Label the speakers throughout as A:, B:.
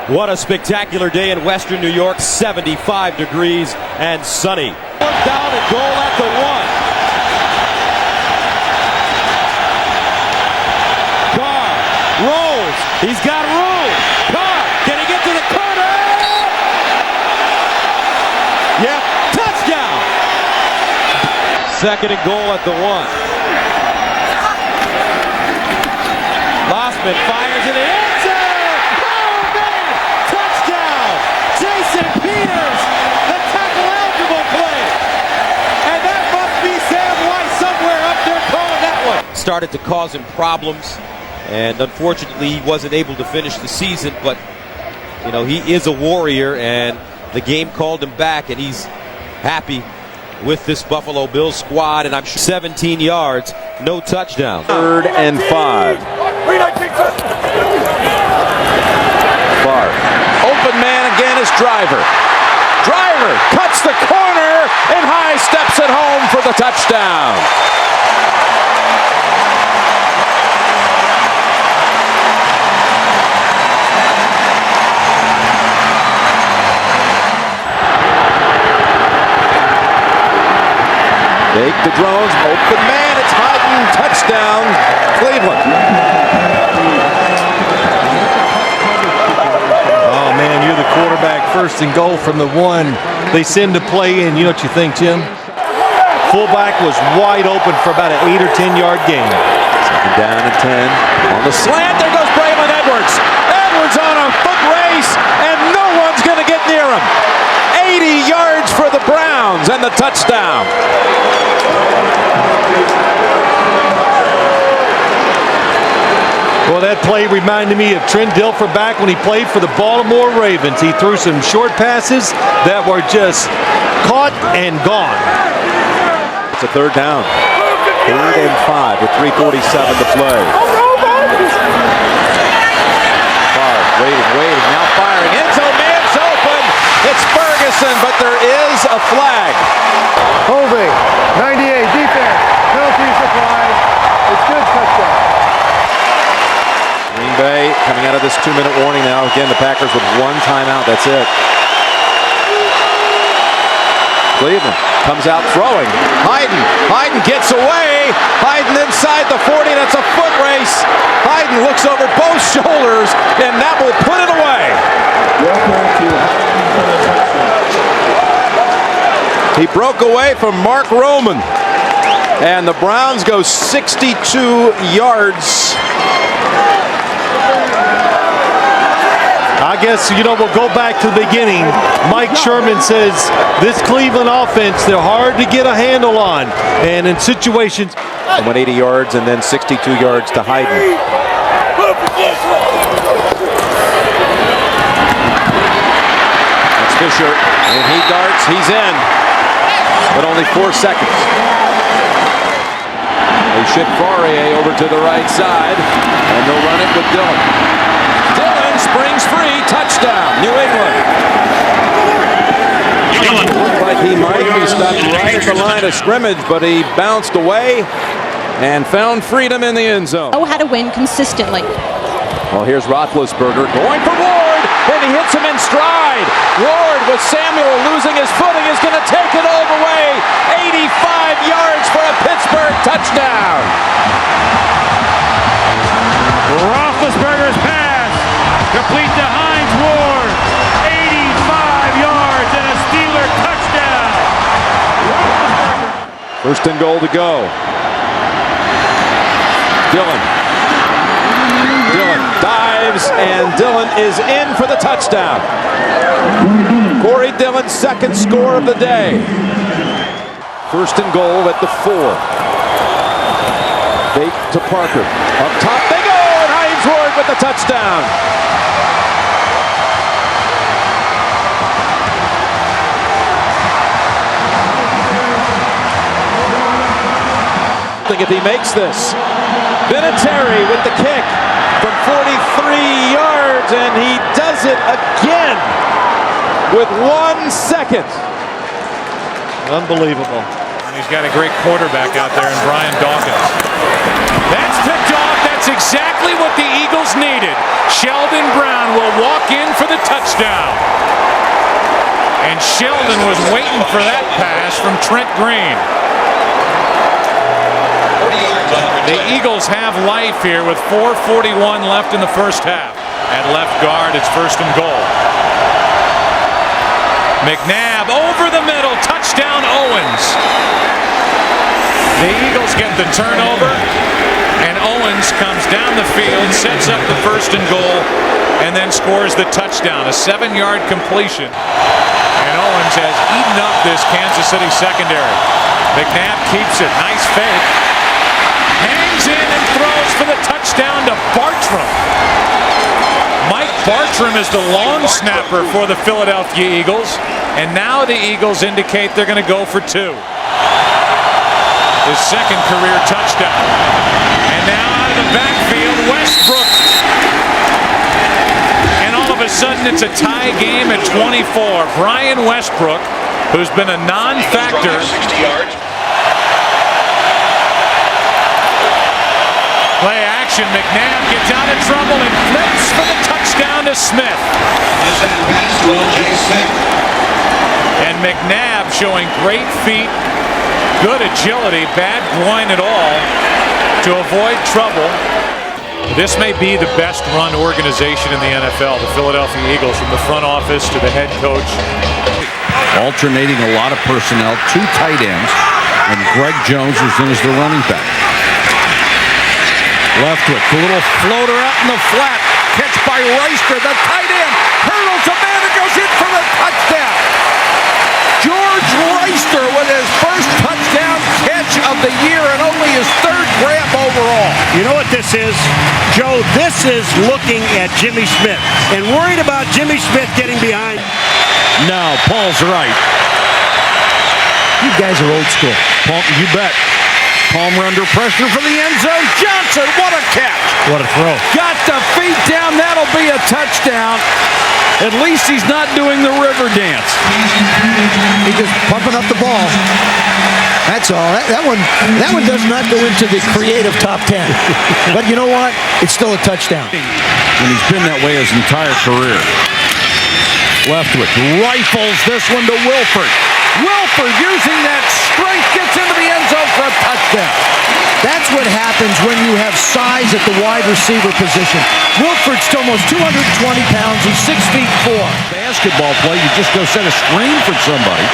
A: What a spectacular day in Western New York, 75 degrees and sunny. Down and goal at the 1. Carr rolls. He's got room. Carr, can he get to the corner? Yep, touchdown. Second and goal at the 1. Lossman fires in the end zone. Oh, man! Touchdown! Jason Peters, the tackle-eligible play. And that must be Sam White somewhere up there calling that one. Started to cause him problems, and unfortunately he wasn't able to finish the season, but, you know, he is a warrior, and the game called him back, and he's happy with this Buffalo Bills squad, and I'm sure 17 yards, no touchdown.
B: 3rd and 5. Clark. Open man again is Driver. Driver cuts the corner and high steps it home for the touchdown. Fake to Drones, open man, it's Hyden, touchdown, Cleveland.
C: Oh man, you're the quarterback, 1st and goal from the 1. They send the play in. You know what you think, Jim? Fullback was wide open for about an 8 or 10 yard gain.
B: 2nd down and 10. On the slant, there goes Braylon Edwards. Edwards on a foot race, and no one's going to get near him. 80 yards for the Browns and the touchdown.
C: Well, that play reminded me of Trent Dilfer back when he played for the Baltimore Ravens. He threw some short passes that were just caught and gone.
B: It's a 3rd down. 3rd and 5 with 3:47 to play. Favre waiting, now firing. Enzo man's open. It's Ferguson, but there is a flag.
D: Holding, 98, defense, penalties applied. It's good, touchdown.
B: Green Bay coming out of this 2-minute warning now. Again, the Packers with 1 timeout. That's it. Cleveland comes out throwing. Hyden gets away. Hyden inside the 40. That's a foot race. Hyden looks over both shoulders, and that will put it away. He broke away from Mark Roman, and the Browns go 62 yards.
C: I guess, you know, we'll go back to the beginning. Mike Sherman says this Cleveland offense, they're hard to get a handle on. And in situations...
B: And went 80 yards and then 62 yards to Hyden. That's Fisher, and he darts, he's in. But only 4 seconds. They ship Fourier over to the right side, and they'll run it with Dillon. Dillon springs free, touchdown, New England. Looked like he might be stopped right at the line of scrimmage, but he bounced away and found freedom in the end zone.
E: Know how to win consistently.
B: Well, here's Roethlisberger going for Ward, and he hits him in stride. Ward with Samuel losing his footing is going to take it all the way. 85 yards for a Pittsburgh touchdown.
F: Roethlisberger's pass complete to Hines Ward. 85 yards and a Steeler touchdown.
B: 1st and goal to go. Dillon dives, and Dillon is in for the touchdown. Corey Dillon's 2nd score of the day. 1st and goal at the 4. Fake to Parker. Up top they go, and Hines Ward with the touchdown. If he makes this. Vinatieri with the kick from 43 yards, and he does it again with 1 second.
C: Unbelievable.
F: And he's got a great quarterback out there in Brian Dawkins. That's picked off. That's exactly what the Eagles needed. Sheldon Brown will walk in for the touchdown. And Sheldon was waiting for that pass from Trent Green. The Eagles have life here with 4:41 left in the first half. At left guard, it's first and goal. McNabb over the middle, touchdown Owens. The Eagles get the turnover, and Owens comes down the field, sets up the first and goal, and then scores the touchdown, a 7-yard completion. And Owens has eaten up this Kansas City secondary. McNabb keeps it, nice fake. Hangs in and throws for the touchdown to Bartram. Mike Bartram is the long snapper for the Philadelphia Eagles, and now the Eagles indicate they're going to go for 2. His second career touchdown. And now out of the backfield, Westbrook. And all of a sudden it's a tie game at 24. Brian Westbrook, who's been a non-factor.
E: 60 yards.
F: Play action, McNabb gets out of trouble and flips for the touchdown to Smith. And McNabb showing great feet, good agility, bad groin at all to avoid trouble. This may be the best run organization in the NFL, the Philadelphia Eagles, from the front office to the head coach.
G: Alternating a lot of personnel, 2 tight ends, and Greg Jones is in as the running back. Leftwich, a little floater out in the flat, catch by Reister, the tight end, hurdles a man and goes in for the touchdown. George Reister with his first touchdown catch of the year and only his 3rd grab overall.
H: You know what this is, Joe? This is looking at Jimmy Smith and worried about Jimmy Smith getting behind.
G: No, Paul's right.
H: You guys are old school.
G: Paul, you bet. Palmer under pressure for the end zone. Johnson, what a catch.
H: What a throw.
G: Got the feet down. That'll be a touchdown. At least he's not doing the river dance.
I: He's just pumping up the ball. That's all. That one does not go into the creative top 10. But you know what? It's still a touchdown.
G: And he's been that way his entire career. Leftwich rifles this one to Wilford. Wilford using that strength gets into the end zone for a touchdown.
I: That's what happens when you have size at the wide receiver position. Wilford's almost 220 pounds. He's 6'4".
G: Basketball play, you just go set a screen for somebody.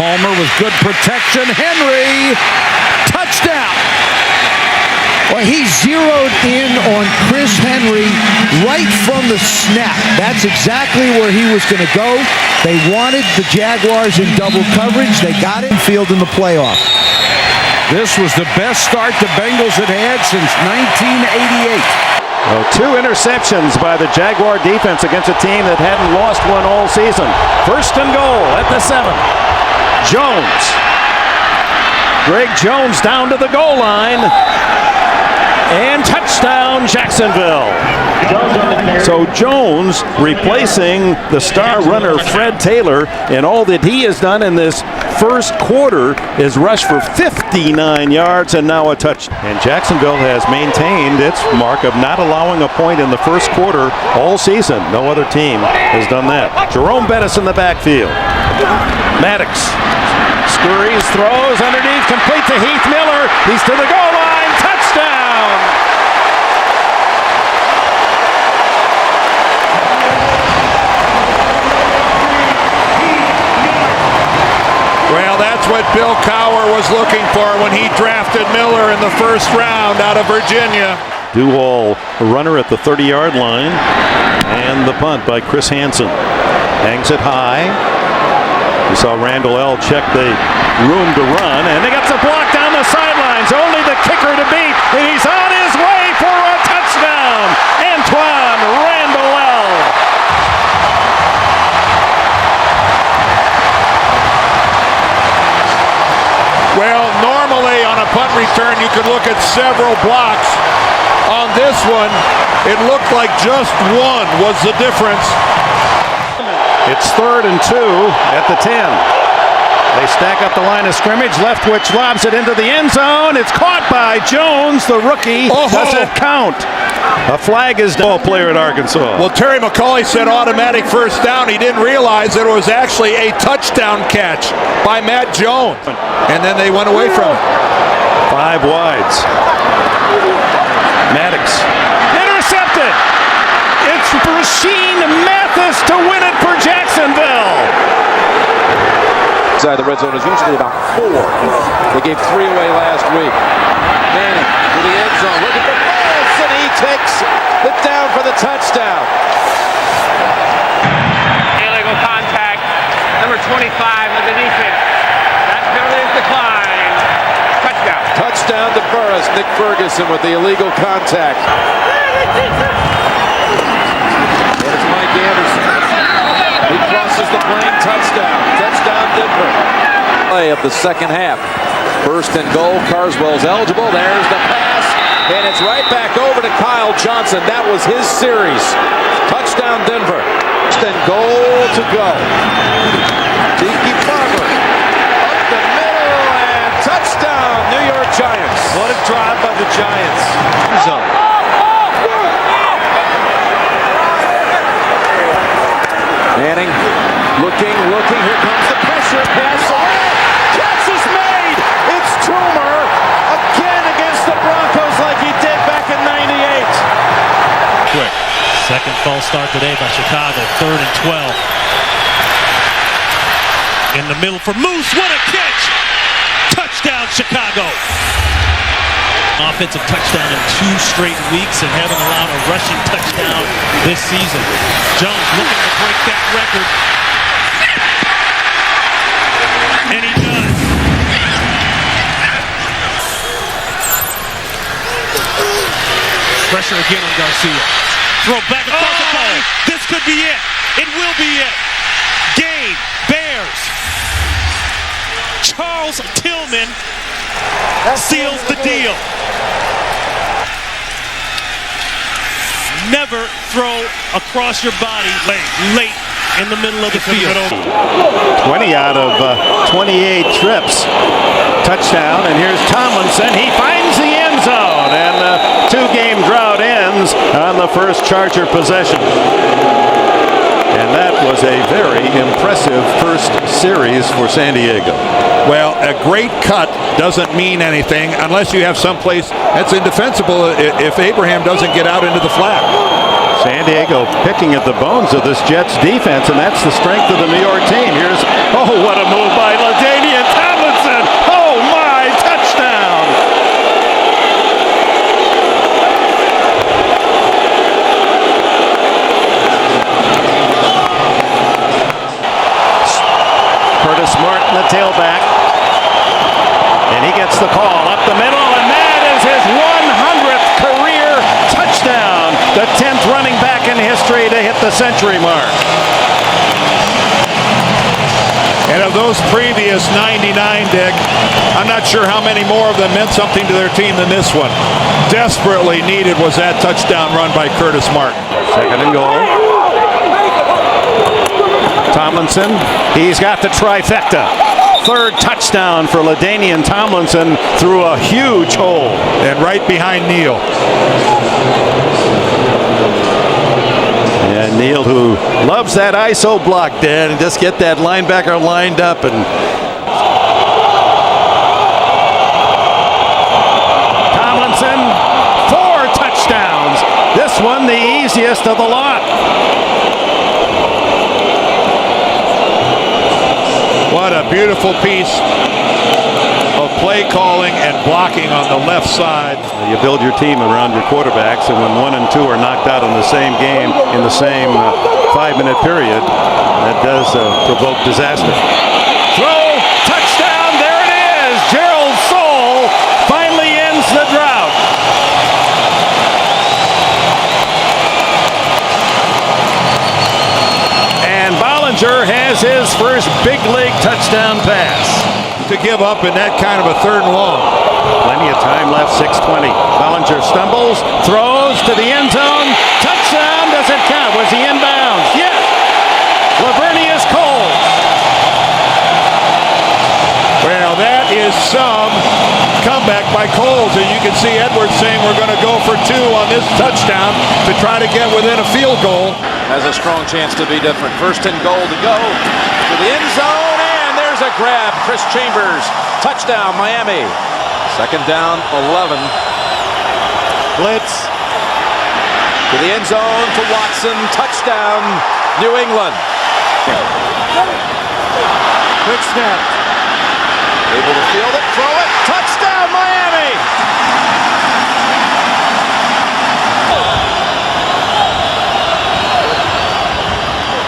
G: Palmer with good protection. Henry, touchdown.
I: Well, he zeroed in on Chris Henry right from the snap. That's exactly where he was going to go. They wanted the Jaguars in double coverage. They got it in field in the playoff.
G: This was the best start the Bengals had had since 1988.
J: Well, 2 interceptions by the Jaguar defense against a team that hadn't lost one all season. First and goal at the 7. Jones. Greg Jones down to the goal line. And touchdown, Jacksonville. So Jones replacing the star runner Fred Taylor, and all that he has done in this first quarter is rush for 59 yards and now a touch. And Jacksonville has maintained its mark of not allowing a point in the first quarter all season. No other team has done that. Jerome Bettis in the backfield. Maddox scurries, throws underneath, complete to Heath Miller. He's to the goal line. Touchdown!
K: Well, that's what Bill Cowher was looking for when he drafted Miller in the first round out of Virginia.
J: Duval, a runner at the 30-yard line, and the punt by Chris Hansen. Hangs it high. We saw Randall L. check the room to run, and they got the block down the sidelines. Only the kicker to beat, and he's on his way for a touchdown. Antoine Randall L.
K: Well, normally on a punt return, you could look at several blocks. On this one, it looked like just one was the difference.
J: It's 3rd and 2 at the 10. They stack up the line of scrimmage. Leftwich lobs it into the end zone. It's caught by Jones, the rookie. Doesn't count. A flag is down. Player at Arkansas.
K: Well, Terry McCauley said automatic first down. He didn't realize that it was actually a touchdown catch by Matt Jones. And then they went away from it.
J: 5 wides. Maddox. Intercepted. It's Rasheed Mathis to win it for Jacksonville.
B: Inside the red zone is usually about 4. They gave 3 away last week. Manning to the end zone, looking for Foles, and he takes it down for the touchdown.
E: Illegal contact, number 25 of the defense. That penalty is declined. Touchdown.
B: Touchdown to Burris. Nick Ferguson with the illegal contact. And it's Mike Anderson. He crosses the plane. Touchdown. Touchdown Denver. Play of the second half. First and goal. Carswell's eligible. There's the pass. And it's right back over to Kyle Johnson. That was his series. Touchdown Denver. First and goal to go. Tiki Barber. Up the middle and touchdown New York Giants.
C: What a drive by the Giants.
B: Zone. Manning looking. Here comes the pressure pass. Catch is made. It's Toomer again against the Broncos like he did back in '98.
L: Quick. Second false start today by Chicago. 3rd and 12. In the middle for Moose. What a catch! Touchdown Chicago. Offensive touchdown in 2 straight weeks and haven't allowed a rushing touchdown this season. Jones looking to break that record. And he does. Pressure again on Garcia. Throw back across the ball. This could be it. It will be it. Game. Bears. Charles Tillman seals the deal. Never throw across your body late in the middle of the field.
J: 20 out of 28 trips. Touchdown, and here's Tomlinson. He finds the end zone, and the 2-game drought ends on the first Charger possession. And that was a very impressive first series for San Diego.
K: Well, a great cut doesn't mean anything unless you have someplace that's indefensible if Abraham doesn't get out into the flat.
J: San Diego picking at the bones of this Jets defense, and that's the strength of the New York team. Here's, what a move by LaDainian Tomlinson. Oh, my, touchdown. Curtis Martin, the tailback. And he gets the call up the middle, and that is his 100th career touchdown. The 10th running back in history to hit the century mark.
K: And of those previous 99, Dick, I'm not sure how many more of them meant something to their team than this one. Desperately needed was that touchdown run by Curtis Martin.
J: Second and goal. Tomlinson, he's got the trifecta. 3rd touchdown for LaDainian Tomlinson through a huge hole.
K: And right behind Neal.
C: And Neal, who loves that ISO block, Dan, and just get that linebacker lined up. And
J: Tomlinson, 4 touchdowns. This one the easiest of the lot.
K: What a beautiful piece of play calling and blocking on the left side.
J: You build your team around your quarterbacks, and when 1 and 2 are knocked out in the same game in the same 5-minute period, that does provoke disaster. Throw, touchdown, there it is. Gerald Soule finally ends the drought. And Bollinger has his first big league touchdown pass.
K: To give up in that kind of a 3rd and long.
J: Plenty of time left, 6:20. Bollinger stumbles, throws to the end zone. Touchdown, does it count? Was he inbounds? Yes. Lavernius Coles.
K: some comeback by Coles. And you can see Edwards saying we're going to go for 2 on this touchdown to try to get within a field goal.
B: Has a strong chance to be different. First and goal to go to the end zone, and there's a grab. Chris Chambers, touchdown, Miami. Second down, 11.
C: Blitz.
B: To the end zone to Watson, touchdown, New England.
C: Quick snap.
B: Able to field it, throw it, touchdown, Miami.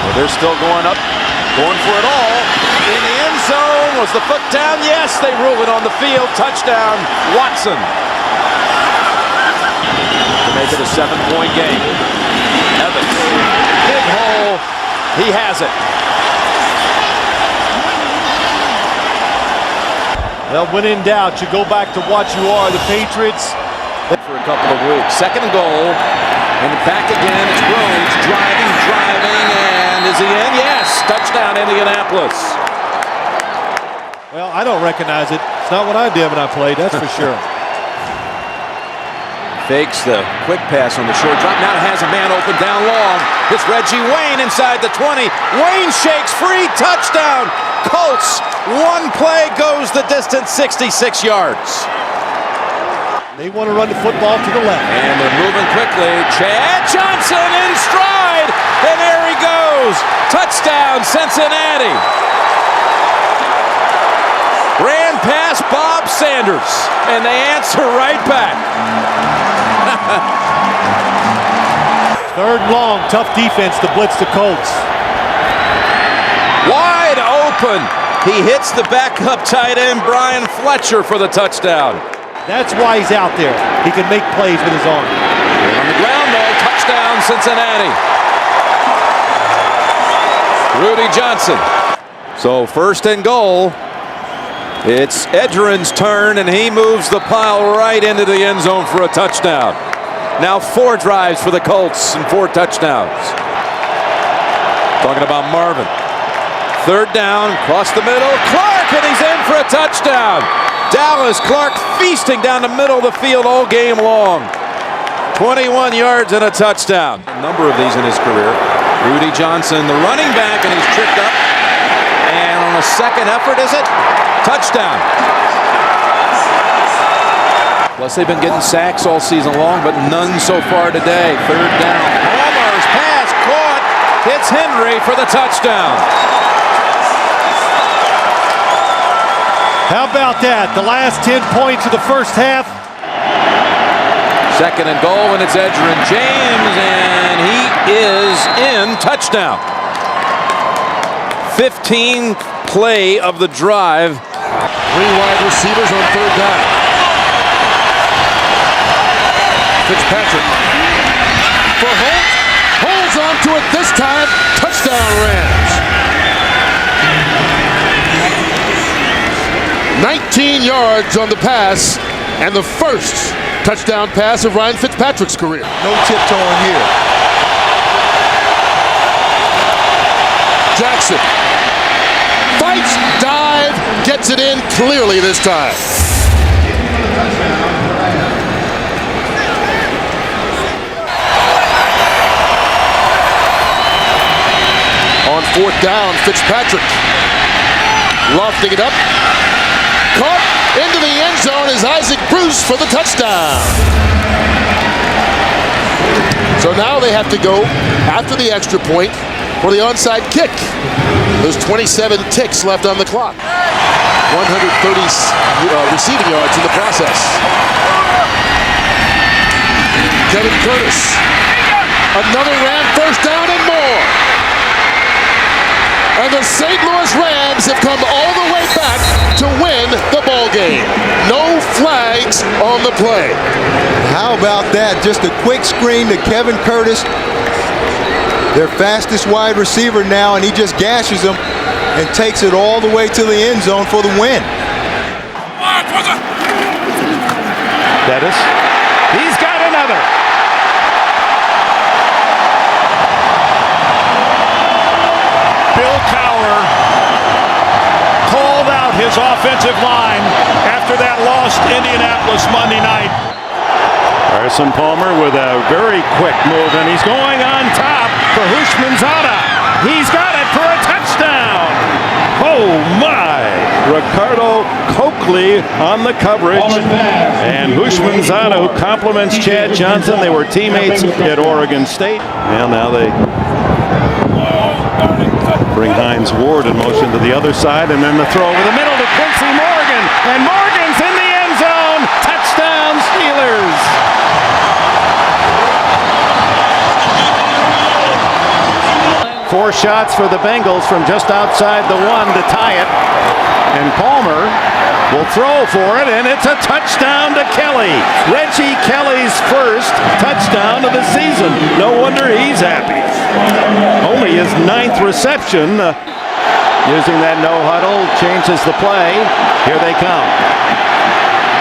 B: Well, they're still going up, going for it all. In the end zone, was the foot down? Yes, they rule it on the field. Touchdown, Watson. To make it a 7-point game. Evans, big hole, he has it.
C: Well, when in doubt, you go back to what you are, the Patriots.
B: For a couple of weeks. Second and goal, and back again. It's Rhodes driving, and is he in? Yes, touchdown, Indianapolis.
C: Well, I don't recognize it. It's not what I did when I played, that's for sure.
B: Fakes the quick pass on the short drop. Now has a man open down long. It's Reggie Wayne inside the 20. Wayne shakes free. Touchdown. Colts. One play goes the distance, 66 yards.
C: They want to run the football to the left.
B: And they're moving quickly. Chad Johnson in stride. And there he goes. Touchdown, Cincinnati. Ran past Bob Sanders. And they answer right back.
C: Third and long, tough defense to blitz the Colts.
B: Wide open. He hits the backup tight end, Brian Fletcher, for the touchdown.
C: That's why he's out there. He can make plays with his arm.
B: On the ground, though, touchdown, Cincinnati. Rudy Johnson. So first and goal. It's Edgerrin's turn, and he moves the pile right into the end zone for a touchdown. Now 4 drives for the Colts and 4 touchdowns. Talking about Marvin. Third down, across the middle. Clark, and he's in for a touchdown. Dallas Clark feasting down the middle of the field all game long. 21 yards and a touchdown. A number of these in his career. Rudy Johnson, the running back, and he's tripped up. And on a second effort, is it? Touchdown. Plus, they've been getting sacks all season long, but none so far today. Third down. Palmer's pass caught. Hits Henry for the touchdown.
C: How about that? The last 10 points of the first half.
B: Second and goal, and it's Edgerrin James, and he is in. Touchdown. 15th play of the drive.
G: 3 wide receivers on third down. Fitzpatrick for Holt. Holds on to it this time. Touchdown, Rams. 19 yards on the pass, and the first touchdown pass of Ryan Fitzpatrick's career.
D: No tiptoeing here.
G: Jackson fights, dive, gets it in clearly this time. On fourth down, Fitzpatrick lofting it up. Caught into the end zone is Isaac Bruce for the touchdown. So now they have to go after the extra point for the onside kick. There's 27 ticks left on the clock. 130 receiving yards in the process. Kevin Curtis. Another Ram first down and more. And the St. Louis Rams have come all the way back to win the ball game. No flags on the play.
D: How about that? Just a quick screen to Kevin Curtis, their fastest wide receiver now, and he just gashes them and takes it all the way to the end zone for the win.
J: Bettis. He's got another.
K: Bill Cowher called out his offensive line against Indianapolis Monday night.
J: Carson Palmer with a very quick move, and he's going on top for Hushmanzada. He's got it for a touchdown. Oh my! Ricardo Coakley on the coverage, and Hushmanzada, who compliments Chad Johnson. They were teammates at Oregon State. Well, now they bring Hines Ward in motion to the other side, and then the throw over the middle to Quincy Morgan, and Morgan's in the end zone. Touchdown Steelers. Four shots for the Bengals from just outside the one to tie it. And Palmer will throw for it, and it's a touchdown to Kelly. Reggie Kelly's first touchdown of the season. No wonder he's happy. Only his 9th reception. Using that no huddle, changes the play. Here they come.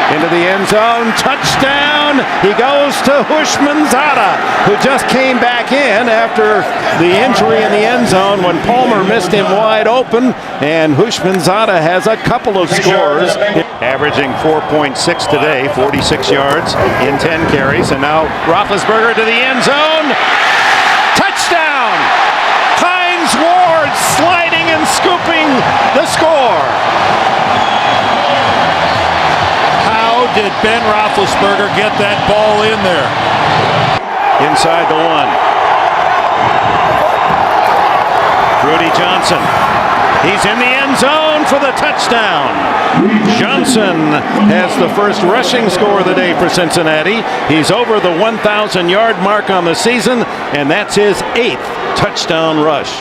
J: Into the end zone, touchdown! He goes to Hushmanzada, who just came back in after the injury in the end zone when Palmer missed him wide open, and Hushmanzada has a couple of scores. Averaging 4.6 today, 46 yards in 10 carries, and now Roethlisberger to the end zone. Touchdown! Hines Ward sliding and scooping the score.
K: Did Ben Roethlisberger get that ball in there?
J: Inside the one. Rudy Johnson. He's in the end zone for the touchdown. Johnson has the first rushing score of the day for Cincinnati. He's over the 1,000-yard mark on the season, and that's his 8th touchdown rush.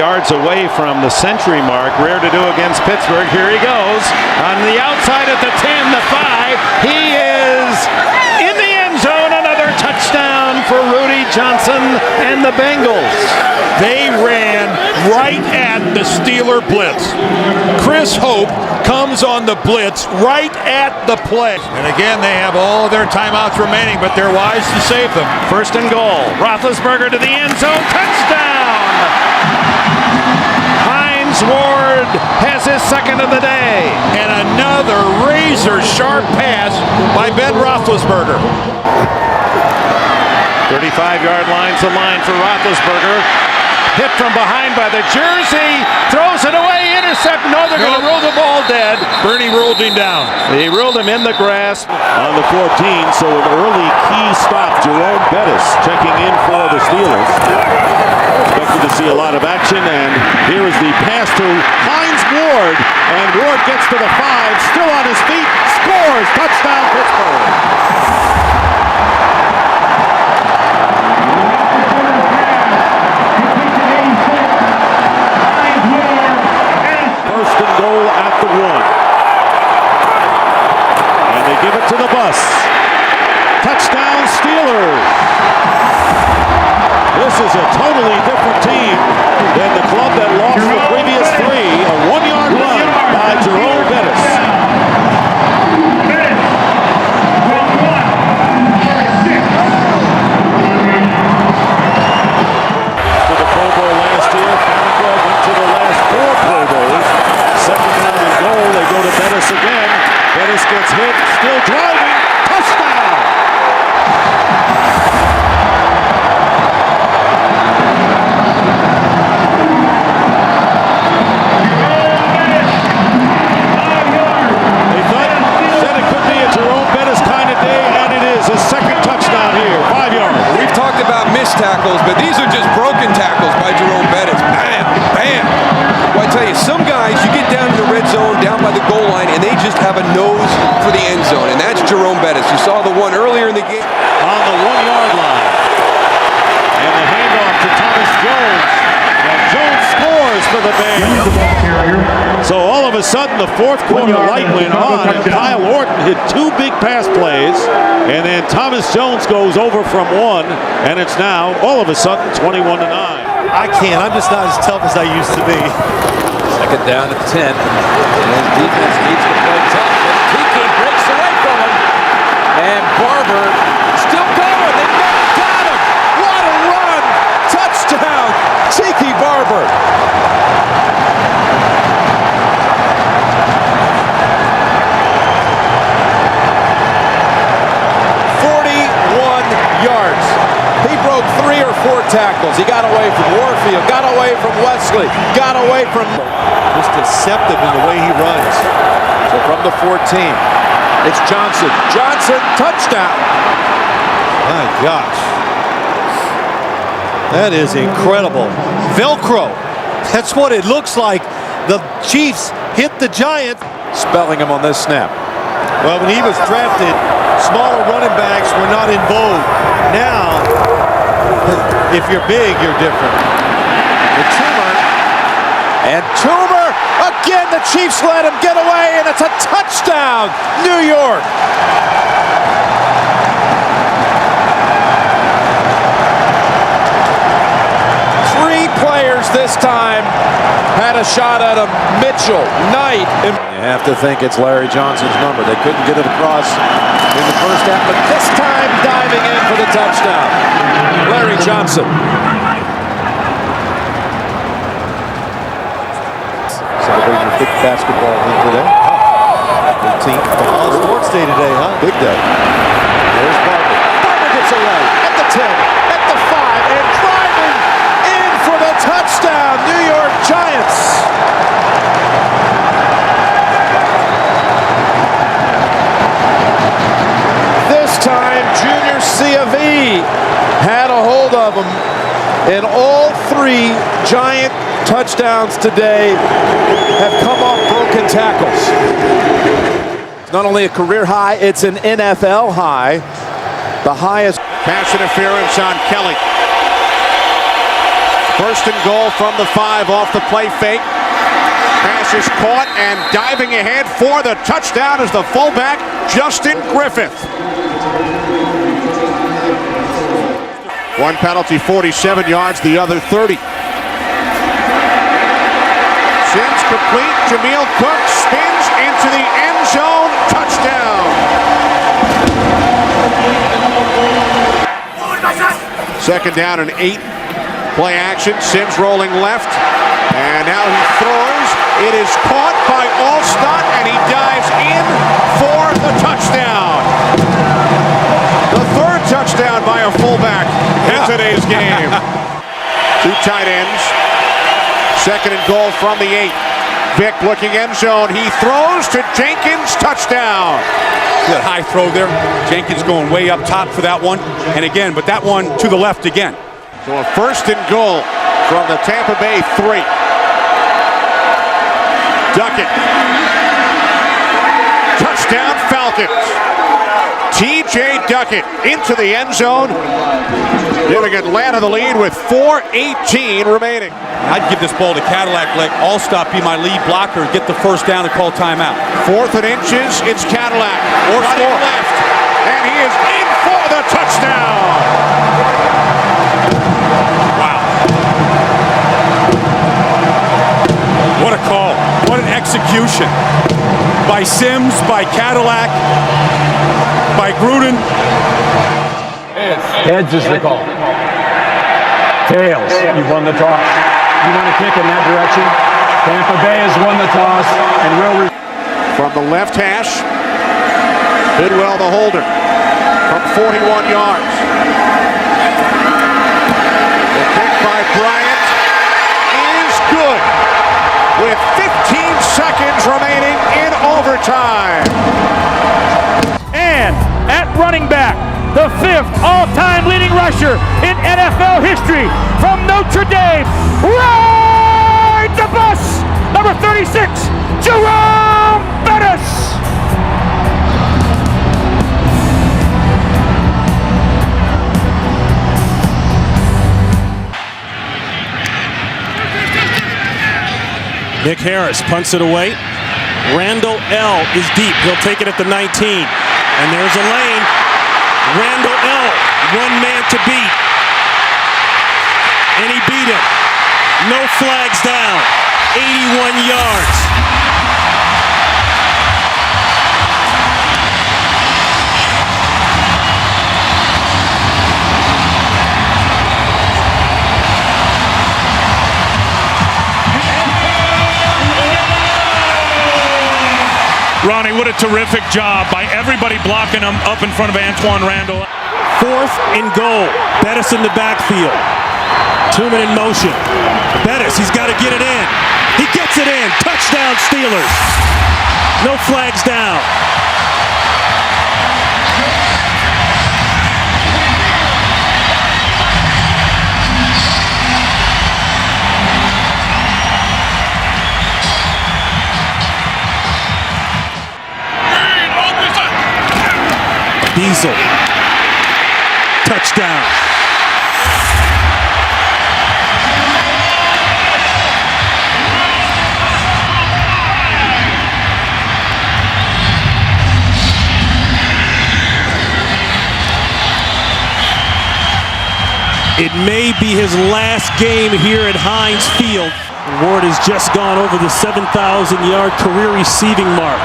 J: Yards away from the century mark. Rare to do against Pittsburgh. Here he goes on the outside at the 10, the 5. He is in the end zone. Another touchdown for Rudy Johnson and the Bengals.
K: They ran right at the Steeler blitz. Chris Hope comes on the blitz right at the play. And again, they have all of their timeouts remaining, but they're wise to save them.
J: First and goal. Roethlisberger to the end zone. Touchdown! Hines Ward has his second of the day.
K: And another razor-sharp pass by Ben Roethlisberger.
J: 35-yard line's the line for Roethlisberger. Hit from behind by the jersey. Throws it away. Intercept. No, they're going to rule the ball dead.
K: Bernie ruled him down.
J: He ruled him in the grass.
M: On the 14, so an early key stop. Jerome Bettis checking in for the Steelers. Expected to see a lot of action, and here is the pass to Hines Ward, and Ward gets to the 5, still on his feet, scores, touchdown Pittsburgh. First and goal at the 1, and they give it to the bus. Touchdown Steelers. This is a totally different team than the club that lost the previous 3. A 1-yard run by Jerome Bettis. To the Pro Bowl last year, Farrakhan went to the last 4 Pro Bowls. Second down and goal, they go to Bettis again. Bettis gets hit, still driving. Touchdown!
N: Tackles, but these are just broken tackles by Jerome Bettis. Bam, bam. Well, I tell you, some guys, you get down to the red zone, down by the goal line, and they just have a nose for the end zone, and that's Jerome Bettis. You saw the one earlier in the game.
M: On the 1-yard line. And the handoff to Thomas Jones. And Jones scores for the Bears. So all of a sudden, the fourth quarter light went on, and Kyle Orton hit 2 big pass plays, and then Thomas Jones goes over from 1, and it's now, all of a sudden, 21-9.
C: I can't. I'm just not as tough as I used to be.
B: Second down at 10. And his defense needs to play tough. But Tiki breaks away from him. And Barber still going. They never got him. What a run. Touchdown. Tiki Barber. 4 tackles. He got away from Warfield, got away from Wesley, got away from...
C: Just deceptive in the way he runs.
B: So from the 14, it's Johnson. Johnson, touchdown.
C: My gosh. That is incredible. Velcro. That's what it looks like. The Chiefs hit the Giants.
B: Spelling him on this snap.
C: Well, when he was drafted, smaller running backs were not in vogue. Now, if you're big, you're different.
B: The Toomer. And Toomer, again, the Chiefs let him get away, and it's a touchdown, New York. Three players this time had a shot at him. Mitchell, Knight. You have to think it's Larry Johnson's number. They couldn't get it across in the first half, but this time diving in for the touchdown. Larry Johnson. Celebrating your big basketball win today. 13th.
C: All sports day today, huh?
B: Big day. There's Barber. Barber gets away at the 10, at the 5, and driving in for the touchdown. New York Giants. This time, Junior C of E had a hold of him. And all 3 Giant touchdowns today have come off broken tackles. It's not only a career high, it's an NFL high. The highest.
M: Pass interference on Kelly. First and goal from the 5 off the play fake. Pass is caught and diving ahead for the touchdown is the fullback, Justin Griffith. One penalty, 47 yards, the other 30. Sims complete. Jameel Cook spins into the end zone. Touchdown. Second down and 8. Play action. Sims rolling left. And now he throws. It is caught by Alstott, and he dives in for the touchdown. The third touchdown by a fullback in today's game. 2 tight ends. Second and goal from the 8. Vick looking end zone. He throws to Jenkins. Touchdown.
O: Good high throw there. Jenkins going way up top for that one. And again, but that one to the left again.
M: So a first and goal from the Tampa Bay 3. Duckett. Touchdown Falcons. T.J. Duckett into the end zone, giving Atlanta the lead with 4:18 remaining.
O: I'd give this ball to Cadillac, let Alstott be my lead blocker, get the first down and call timeout.
M: 4th and inches, it's Cadillac.
O: Or
M: running left, and he is in for the touchdown.
O: Wow. What a call. What an execution. By Sims, by Cadillac, by Gruden.
J: Heads is the call. Tails, you won the toss. You want to kick in that direction? Tampa Bay has won the toss and will...
M: From the left hash, Bidwell the holder from 41 yards. The kick by Bryant is good with 15 seconds remaining in overtime.
P: And at running back, the 5th all-time leading rusher in NFL history from Notre Dame, ride the bus, number 36, Jerome Bettis.
L: Nick Harris punts it away. Randall L. is deep. He'll take it at the 19. And there's a lane. Randall L. one man to beat. And he beat him. No flags down. 81 yards.
P: Ronnie, what a terrific job by everybody blocking him up in front of Antoine Randall.
L: 4th and goal. Bettis in the backfield. 2 men in motion. Bettis, he's got to get it in. He gets it in. Touchdown Steelers. No flags down. Diesel. Touchdown. It may be his last game here at Heinz Field. Ward has just gone over the 7,000-yard career receiving mark.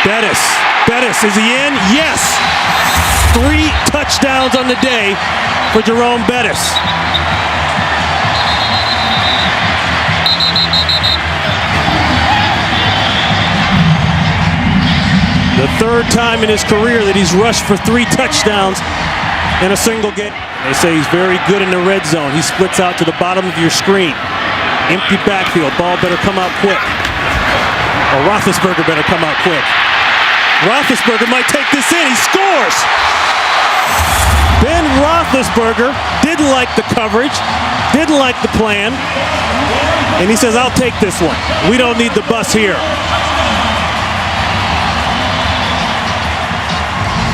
L: Bettis, is he in? Yes! 3 touchdowns on the day for Jerome Bettis. The 3rd time in his career that he's rushed for 3 touchdowns in a single game. They say he's very good in the red zone. He splits out to the bottom of your screen. Empty backfield. Ball better come out quick. Or Roethlisberger better come out quick. Roethlisberger might take this in. He scores! Ben Roethlisberger didn't like the coverage, didn't like the plan, and he says, I'll take this one. We don't need the bus here.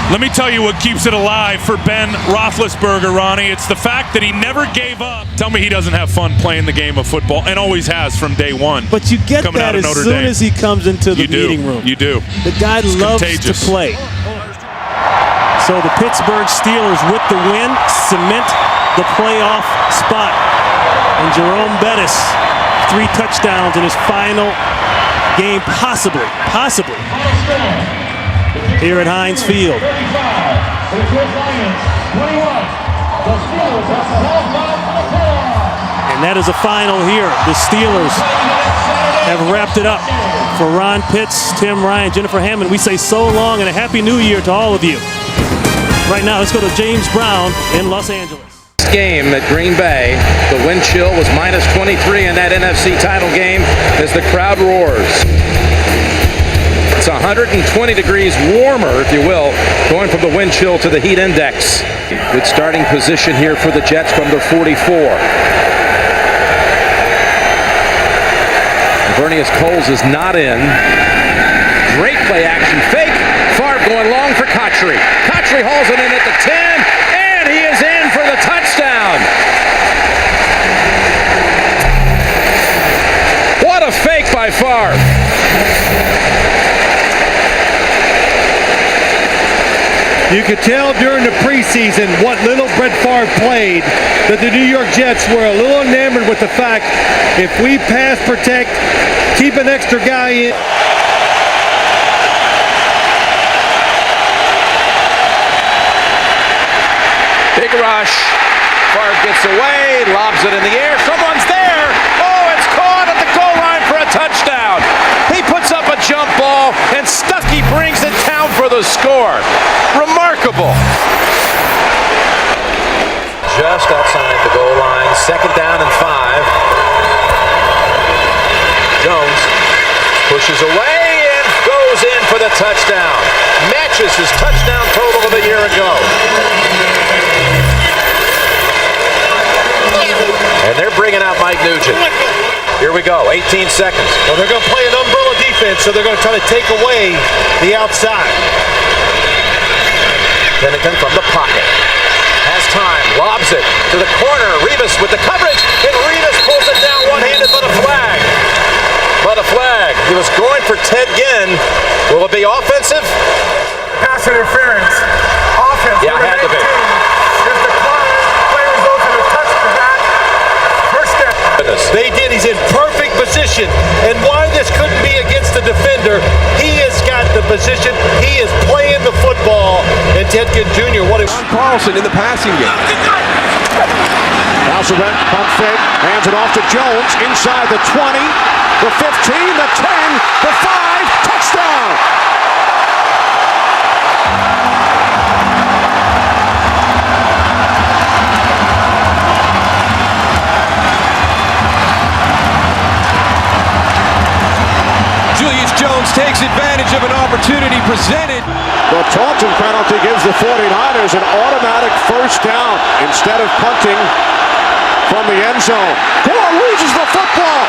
K: Let me tell you what keeps it alive for Ben Roethlisberger, Ronnie. It's the fact that he never gave up. Tell me he doesn't have fun playing the game of football, and always has from day one.
L: But you get that as soon as he comes into the meeting room.
K: You do.
L: The guy loves to play. So the Pittsburgh Steelers, with the win, cement the playoff spot. And Jerome Bettis, 3 touchdowns in his final game, possibly. Here at Heinz Field. And that is a final here. The Steelers have wrapped it up. For Ron Pitts, Tim Ryan, Jennifer Hammond, we say so long and a Happy New Year to all of you. Right now, let's go to James Brown in Los Angeles.
B: Game at Green Bay, the wind chill was minus 23 in that NFC title game as the crowd roars. It's 120 degrees warmer, if you will, going from the wind chill to the heat index. Good starting position here for the Jets from the 44. Vernius Coles is not in. Great play action fake. Favre going long for Kotchery. Kotchery hauls it in at the 10, and he is in for the touchdown. What a fake by Favre.
C: You could tell during the preseason what little Brett Favre played that the New York Jets were a little enamored with the fact if we pass protect, keep an extra guy in.
B: Big rush. Favre gets away, lobs it in the air. Someone's there. Oh, it's caught at the goal line for a touchdown. He puts up a jump ball, and Stuckey brings it down for the score. Remarkable. Just outside the goal line, 2nd down and 5. Jones pushes away and goes in for the touchdown. Matches his touchdown total of a year ago. And they're bringing out Mike Nugent. Here we go, 18 seconds.
C: Well, they're going to play an umbrella defense, so they're going to try to take away the outside.
B: Pennington from the pocket. Has time, lobs it to the corner. Revis with the coverage, and Revis pulls it down one-handed, but a flag. He was going for Ted Ginn. Will it be offensive?
Q: Pass interference. Offense.
B: Yeah, it had to be.
Q: Here's the corner. Play results in a touch to that. First step.
C: They did. He's in perfect position. And why this couldn't be against the defender, he has got the position. He is playing the football. And Ted Ginn Jr., what a...
N: Carlson in the passing game.
M: Now Surrett, pump fake, hands it off to Jones, inside the 20, the 15, the 10, the 5, touchdown!
N: takes advantage of an opportunity presented.
M: The Taunton penalty gives the 49ers an automatic first down instead of punting from the end zone. Gore loses the football.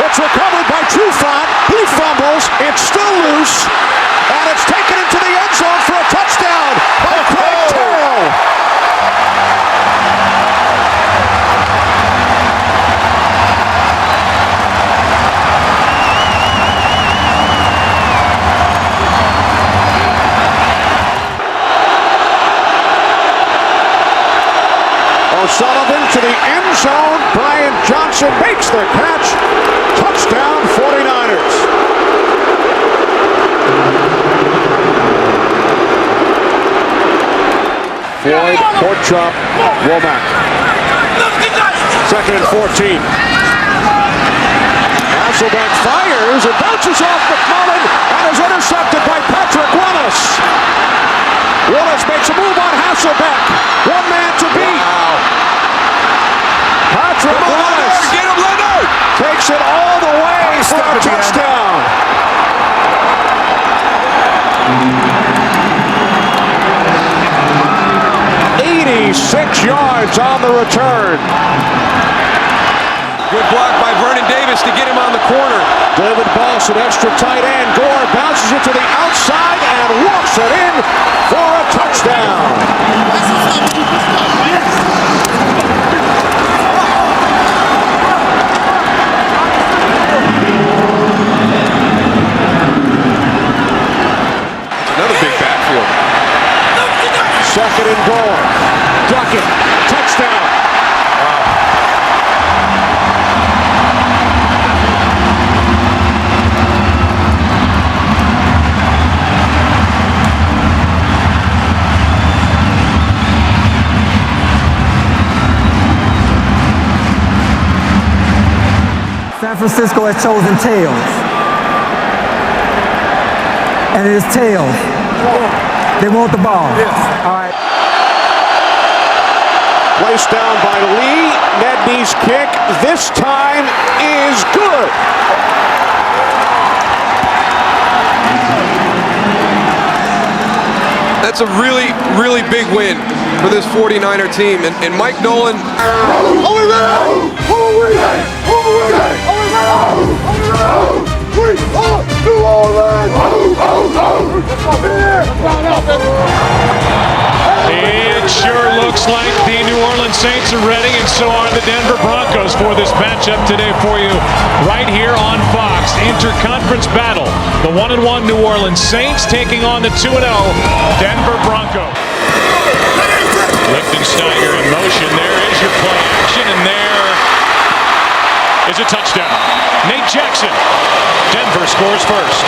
M: It's recovered by Trufant. He fumbles. It's still loose. And it's taken into the end zone for a touchdown by Craig Terrell. O'Sullivan to the end zone. Brian Johnson makes the catch. Touchdown 49ers. Floyd, Portchop, Womack. Second and 14. Hasselbeck fires. It bounces off McMullen and is intercepted by Patrick Willis. Willis makes a move on Hasselbeck. One man to beat. Patrick Willis.
N: Get him, Leonard!
M: Takes it all the way for a touchdown. 86 yards on the return.
N: Good block by Vernon Davis to get him on the corner.
M: David Boss, an extra tight end. Gore bounces it to the outside and walks it in for a touchdown.
N: Another big backfield.
M: Second and goal. Duckett, touchdown.
R: San Francisco has chosen tails. And it is tails. They want the ball. Yes. All right.
M: Placed down by Lee. Nedney's kick this time is good.
N: That's a really, really big win for this 49er team. And Mike Nolan.
F: It sure looks like the New Orleans Saints are ready, and so are the Denver Broncos for this matchup today for you right here on Fox. Interconference battle. The 1-1 New Orleans Saints taking on the 2-0 Denver Broncos. Lichtensteiger in motion. There is your play action, and there is a touchdown. Nate Jackson. Denver scores first.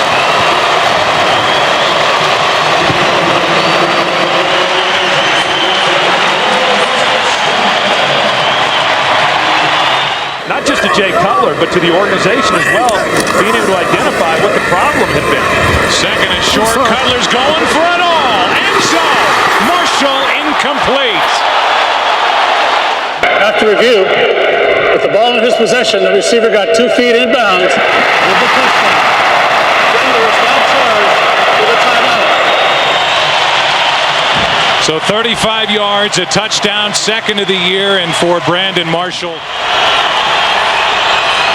L: Not just to Jay Cutler, but to the organization as well, being able to identify what the problem had been.
F: Second and short, Cutler's going for it all. End zone. Marshall incomplete.
S: After review, with the ball in his possession, the receiver got 2 feet inbounds with the touchdown. Denver was now charged with a timeout.
F: So 35 yards, a touchdown, second of the year, and for Brandon Marshall.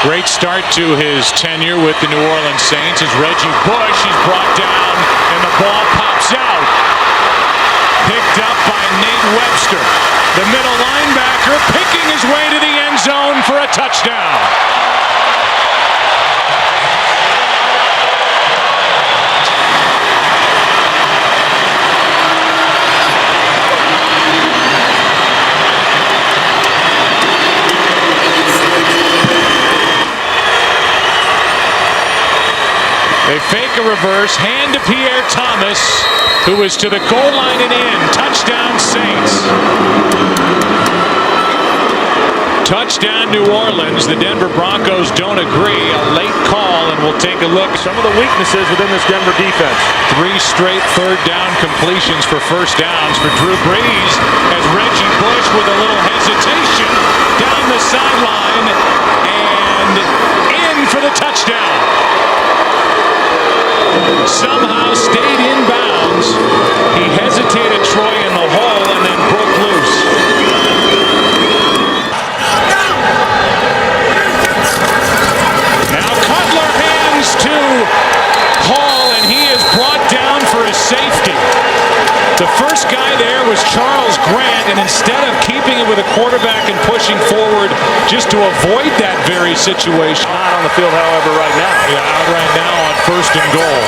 F: Great start to his tenure with the New Orleans Saints as Reggie Bush is brought down and the ball pops out. Picked up by Nate Webster. The middle linebacker picking his way to the end zone for a touchdown. They fake a reverse, hand to Pierre Thomas, who is to the goal line and in. Touchdown Saints. Touchdown New Orleans. The Denver Broncos don't agree. A late call, and we'll take a look.
L: Some of the weaknesses within this Denver defense.
F: 3 straight third down completions for first downs for Drew Brees as Reggie Bush with a little hesitation down the sideline and in for the touchdown. somehow stayed in bounds. He hesitated Troy in the hole and then broke loose. Now Cutler hands to Hall, and he is brought down for his safety. The first guy there was Charles Grant, and instead of keeping it with a quarterback and pushing forward just to avoid that very situation.
J: Not on the field, however, right now.
F: Yeah, out right now on 1st and goal.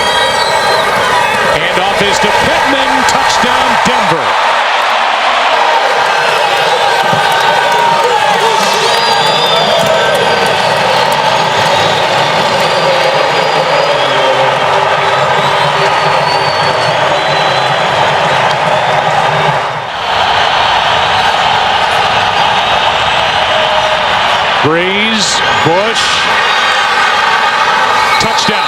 F: Handoff is to Pittman. Touchdown, Denver. Breeze, Bush, touchdown.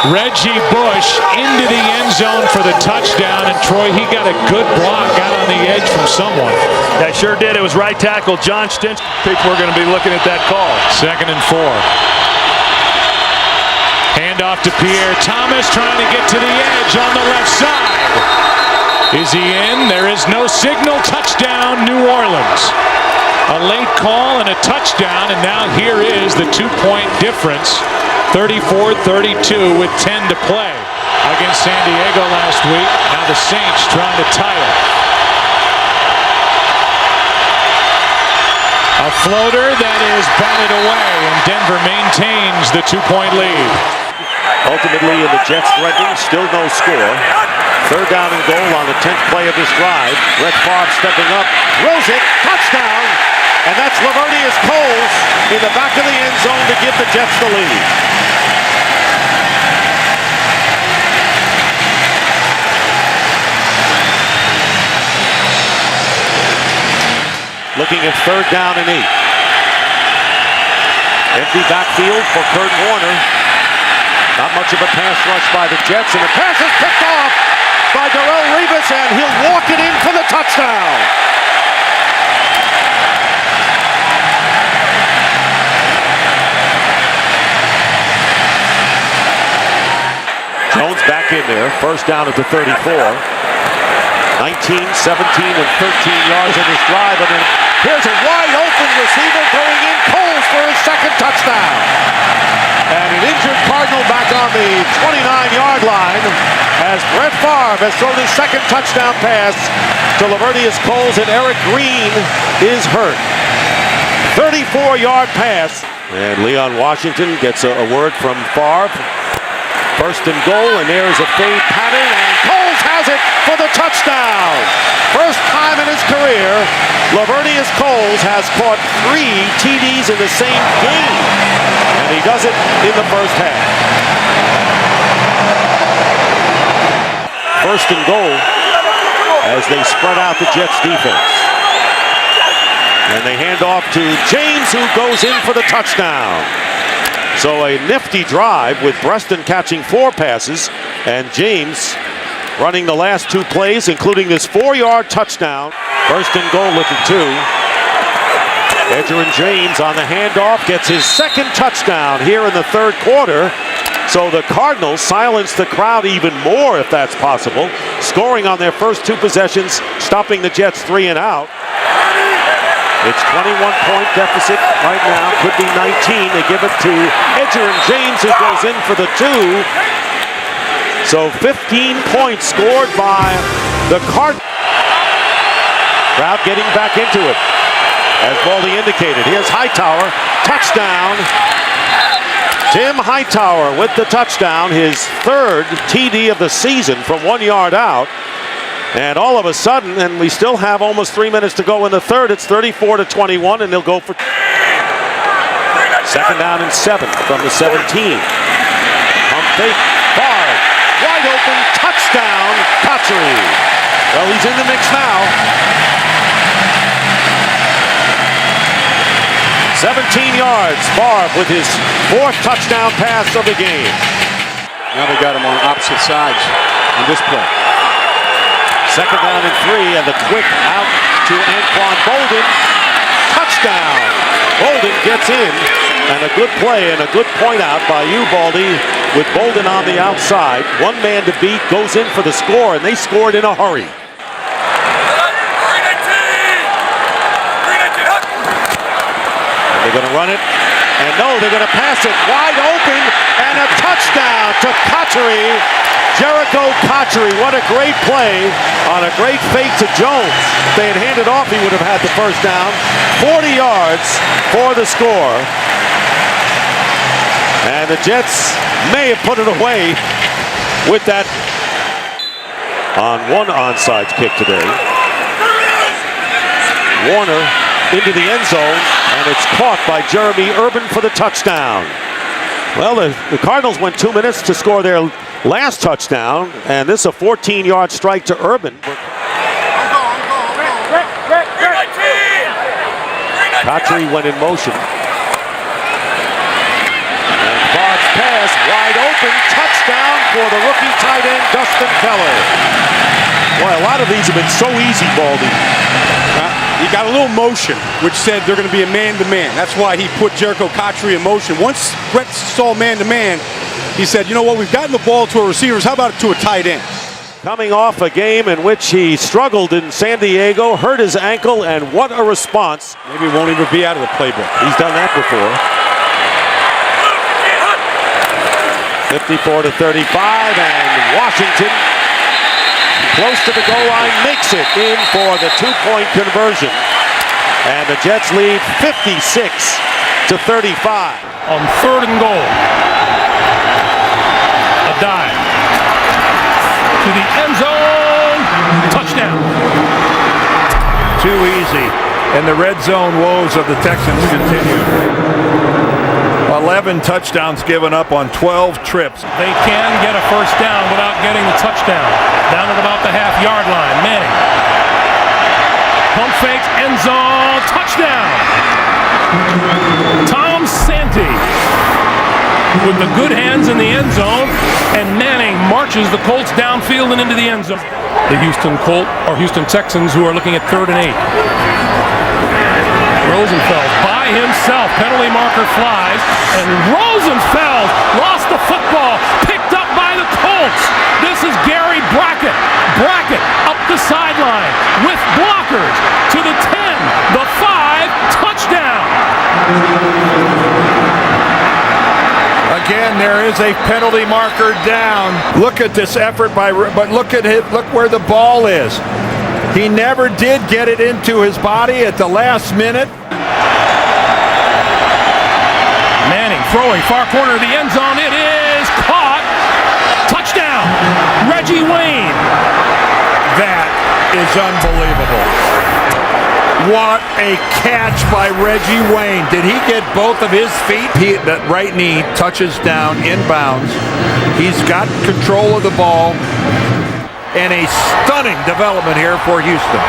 F: Reggie Bush into the end zone for the touchdown, and Troy, he got a good block out on the edge from someone.
L: That sure did. It was right tackle John Stinch. I think we're going to be looking at that call.
F: 2nd and 4. Handoff to Pierre Thomas, trying to get to the edge on the left side. Is he in? There is no signal. Touchdown, New Orleans. A late call and a touchdown, and now here is the 2-point difference. 34-32 with 10 to play against San Diego last week. Now the Saints trying to tie it. A floater that is batted away, and Denver maintains the 2-point lead.
J: Ultimately, in the Jets threatening, still no score. 3rd down and goal on the 10th play of this drive. Brett Favre stepping up, throws it, touchdown! And that's Lavernius Coles in the back of the end zone to give the Jets the lead. Looking at 3rd down and 8. Empty backfield for Kurt Warner. Not much of a pass rush by the Jets, and the pass is picked off by Darrelle Revis, and he'll walk it in for the touchdown. Jones back in there, 1st down at the 34. 19, 17, and 13 yards on this drive, and then here's a wide open receiver going in, Coles for his 2nd touchdown. And an injured Cardinal back on the 29-yard line as Brett Favre has thrown his 2nd touchdown pass to Lavernius Coles, and Eric Green is hurt. 34-yard pass. And Leon Washington gets a word from Favre. 1st and goal, and there's a fade pattern, and Coles has it for the touchdown. First time in his career, Lavernius Coles has caught 3 TDs in the same game, and he does it in the first half. 1st and goal as they spread out the Jets defense. And they hand off to James, who goes in for the touchdown. So a nifty drive with Preston catching 4 passes and James running the last 2 plays, including this 4-yard touchdown. 1st and goal with the 2. Edgerrin James on the handoff gets his 2nd touchdown here in the 3rd quarter. So the Cardinals silence the crowd even more, if that's possible, scoring on their first 2 possessions, stopping the Jets 3 and out. It's 21-point deficit right now, could be 19. They give it to Edgerrin James, who goes in for the 2. So 15 points scored by the Cardinals. Crowd getting back into it, as Baldy indicated. Here's Hightower, touchdown. Tim Hightower with the touchdown, his 3rd TD of the season from 1 yard out. And all of a sudden, and we still have almost 3 minutes to go in the 3rd, it's 34-21, and they'll go for 2nd down and 7 from the 17. Pump fake, Favre, wide open, touchdown, Patry. Well, he's in the mix now. 17 yards, Favre with his 4th touchdown pass of the game.
O: Now they got him on opposite sides on this play.
J: 2nd down and 3, and the quick out to Anquan Bolden. Touchdown! Bolden gets in, and a good play and a good point out by you, Baldy, with Bolden on the outside. One man to beat, goes in for the score, and they scored in a hurry. And they're going to run it. And no, they're going to pass it wide open, and a touchdown to Cotchery. Jericho Cotchery, what a great play on a great fake to Jones. If they had handed off, he would have had the first down. 40 yards for the score. And the Jets may have put it away with that on one onside kick today. Warner into the end zone, and it's caught by Jeremy Urban for the touchdown. Well, the Cardinals went 2 minutes to score their last touchdown, and this is a 14-yard strike to Urban. Cotchery went in motion. And Bard's pass, wide open, touchdown for the rookie tight end, Dustin Keller. Boy, a lot of these have been so easy, Baldy.
O: He got a little motion, which said they're going to be a man-to-man. That's why he put Jericho Cotchery in motion. Once Brett saw man-to-man, he said, you know what, we've gotten the ball to our receivers. How about it to a tight end?
J: Coming off a game in which he struggled in San Diego, hurt his ankle, and what a response.
O: Maybe he won't even be out of the playbook.
J: He's done that before. 54-35, and Washington, close to the goal line, makes it in for the two-point conversion. And the Jets lead 56-35.
P: On 3rd and goal. A dive. To the end zone. Touchdown.
K: Too easy. And the red zone woes of the Texans continue. 11 touchdowns given up on 12 trips.
P: They can get a first down without getting the touchdown. Down at about the half-yard line. Manning. Pump fakes, end zone, touchdown. Tom Santee with the good hands in the end zone, and Manning marches the Colts downfield and into the end zone. The Houston Texans, who are looking at 3rd and 8. Rosenfeld by himself, penalty marker flies, and Rosenfeld lost the football, picked up by the Colts. This is Gary Brackett. Brackett up the sideline with blockers to the 10, the 5, touchdown.
K: Again, there is a penalty marker down. Look at this effort but look at it, look where the ball is. He never did get it into his body at the last minute.
P: Manning throwing far corner of the end zone. It is caught. Touchdown. Reggie Wayne.
K: That is unbelievable. What a catch by Reggie Wayne. Did he get both of his feet? That right knee touches down inbounds. He's got control of the ball. And a stunning development here for Houston.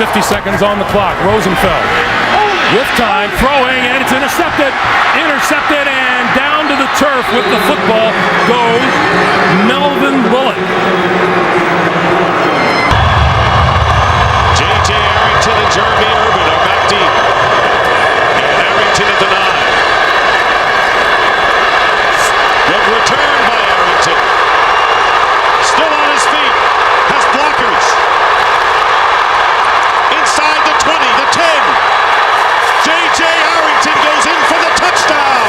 P: 50 seconds on the clock. Rosenfeld with time, throwing, and it's intercepted. Intercepted, and down to the turf with the football goes Melvin Bullock.
B: J.J. Arrington and Jeremy Urban are back deep. And Arrington at the 9. Good return by Arrington. Still on his feet. Has blockers. Inside the 20, the 10. J.J. Arrington goes in for the touchdown.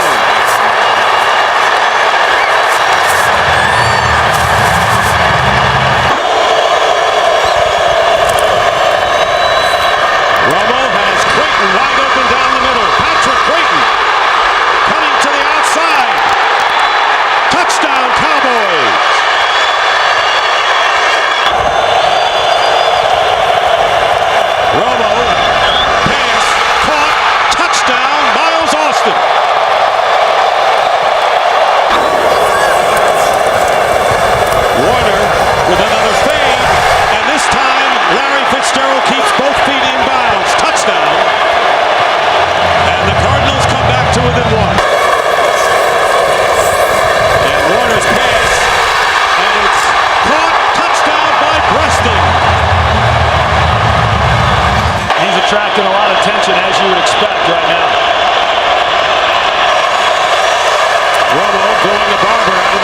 B: Romo has Creighton wide open down the middle. Patrick Creighton cutting to the outside. Touchdown, Cowboys. Romo, pass, caught, touchdown, Miles Austin. Warner with another fade, and this time Larry Fitzgerald keeps both feet in bounds. Touchdown. And the Cardinals come back to within 1. And Warner's pass, and it's caught, touchdown by Preston. He's attracting a lot of attention, as you would expect right now. Romo going to Barber out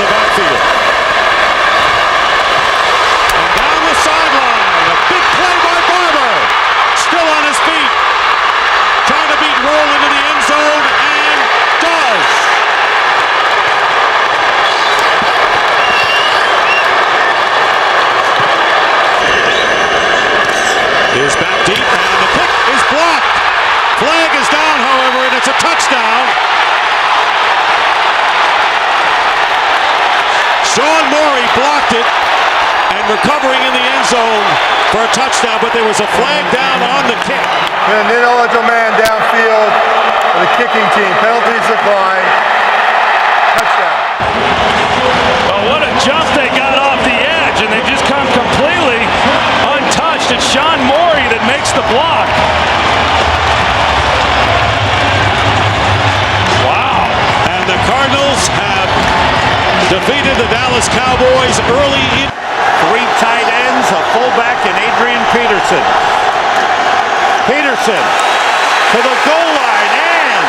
M: He blocked it and recovering in the end zone for a touchdown, but there was a flag down on the kick.
T: An ineligible man downfield for the kicking team. Penalties decline. Touchdown.
L: Well, what a jump they got off the edge, and they just come completely untouched. It's Sean Morey that makes the block.
M: Wow. And the Cardinals have defeated the Dallas Cowboys early in.
J: Three tight ends, a fullback, and Adrian Peterson. Peterson to the goal line, and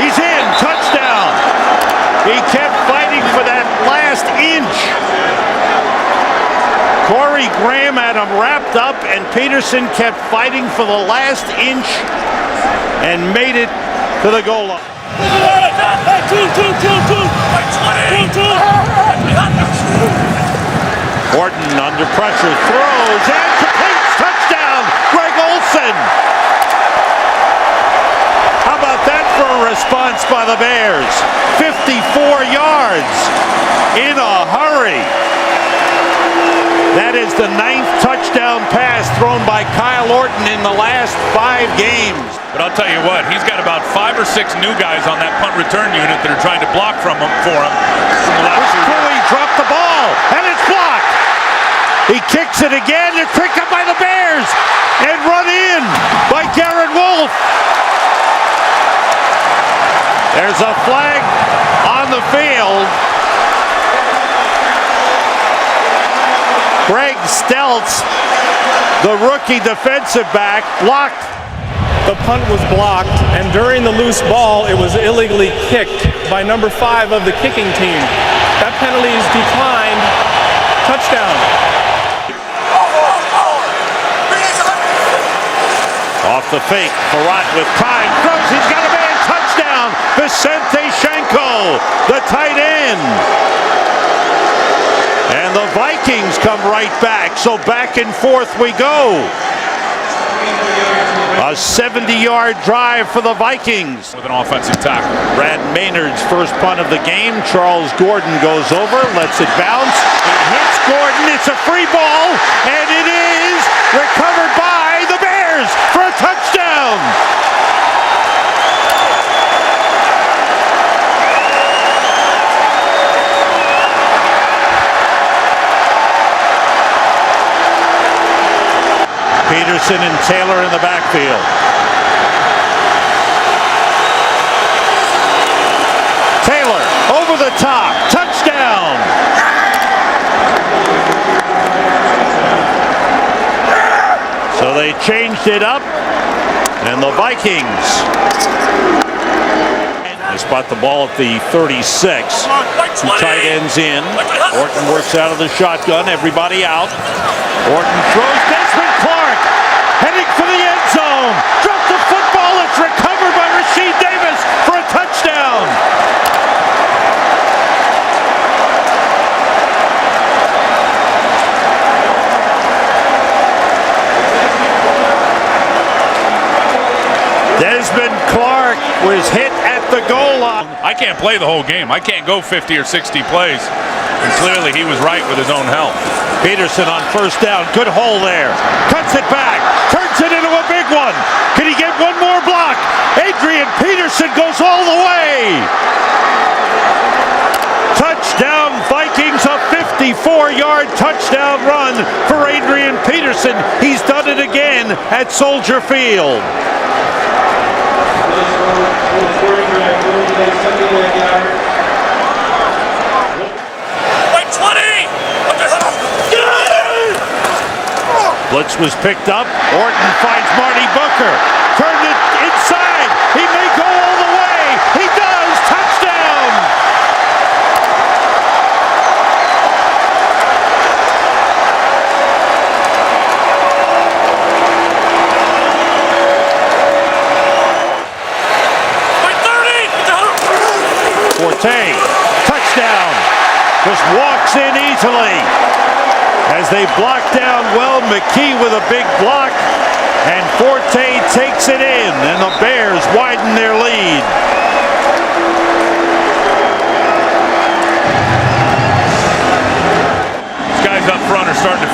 J: he's in. Touchdown. He kept fighting for that last inch. Corey Graham had him wrapped up, and Peterson kept fighting for the last inch and made it to the goal line. Horton under pressure, throws, and completes. Touchdown, Greg Olsen. How about that for a response by the Bears? 54 yards in a hurry. That is the 9th touchdown pass thrown by Kyle Orton in the last 5 games.
F: But I'll tell you what, he's got about 5 or 6 new guys on that punt return unit that are trying to block for him.
J: Cooley dropped the ball, and it's blocked. He kicks it again. It's picked up by the Bears and run in by Garrett Wolf. There's a flag on the field. Greg Stelz, the rookie defensive back, blocked.
U: The punt was blocked, and during the loose ball, it was illegally kicked by number 5 of the kicking team. That penalty is declined. Touchdown.
J: Off the fake, Farrat with time, throws, he's got a man, touchdown, Vicente Shenko, the tight end. And the Vikings come right back, so back and forth we go. A 70-yard drive for the Vikings.
F: With an offensive tackle.
J: Brad Maynard's first punt of the game. Charles Gordon goes over, lets it bounce. It hits Gordon, it's a free ball, and it is recovered by the Bears for a touchdown. Peterson and Taylor in the backfield. Taylor over the top, touchdown. So they changed it up, and the Vikings they spot the ball at the 36. 2 tight ends in. Orton works out of the shotgun, everybody out. Orton throws, Desmond Clark heading for the end zone. Dropped the football, it's recovered by Rasheed Davis for a touchdown. Desmond Clark was hit at the goal line.
F: I can't play the whole game. I can't go 50 or 60 plays. And clearly he was right with his own health.
J: Peterson on first down. Good hole there. Cuts it back. Turns it into a big one. Can he get one more block? Adrian Peterson goes all the way. Touchdown Vikings, a 54-yard touchdown run for Adrian Peterson. He's done it again at Soldier Field. Blitz was picked up. Orton finds Marty Booker. Turned it inside. He may go all the way. He does. Touchdown. Forte. Touchdown. Just walks in easily. As they block down well, McKee with a big block, and Forte takes it in, and the Bears widen their lead.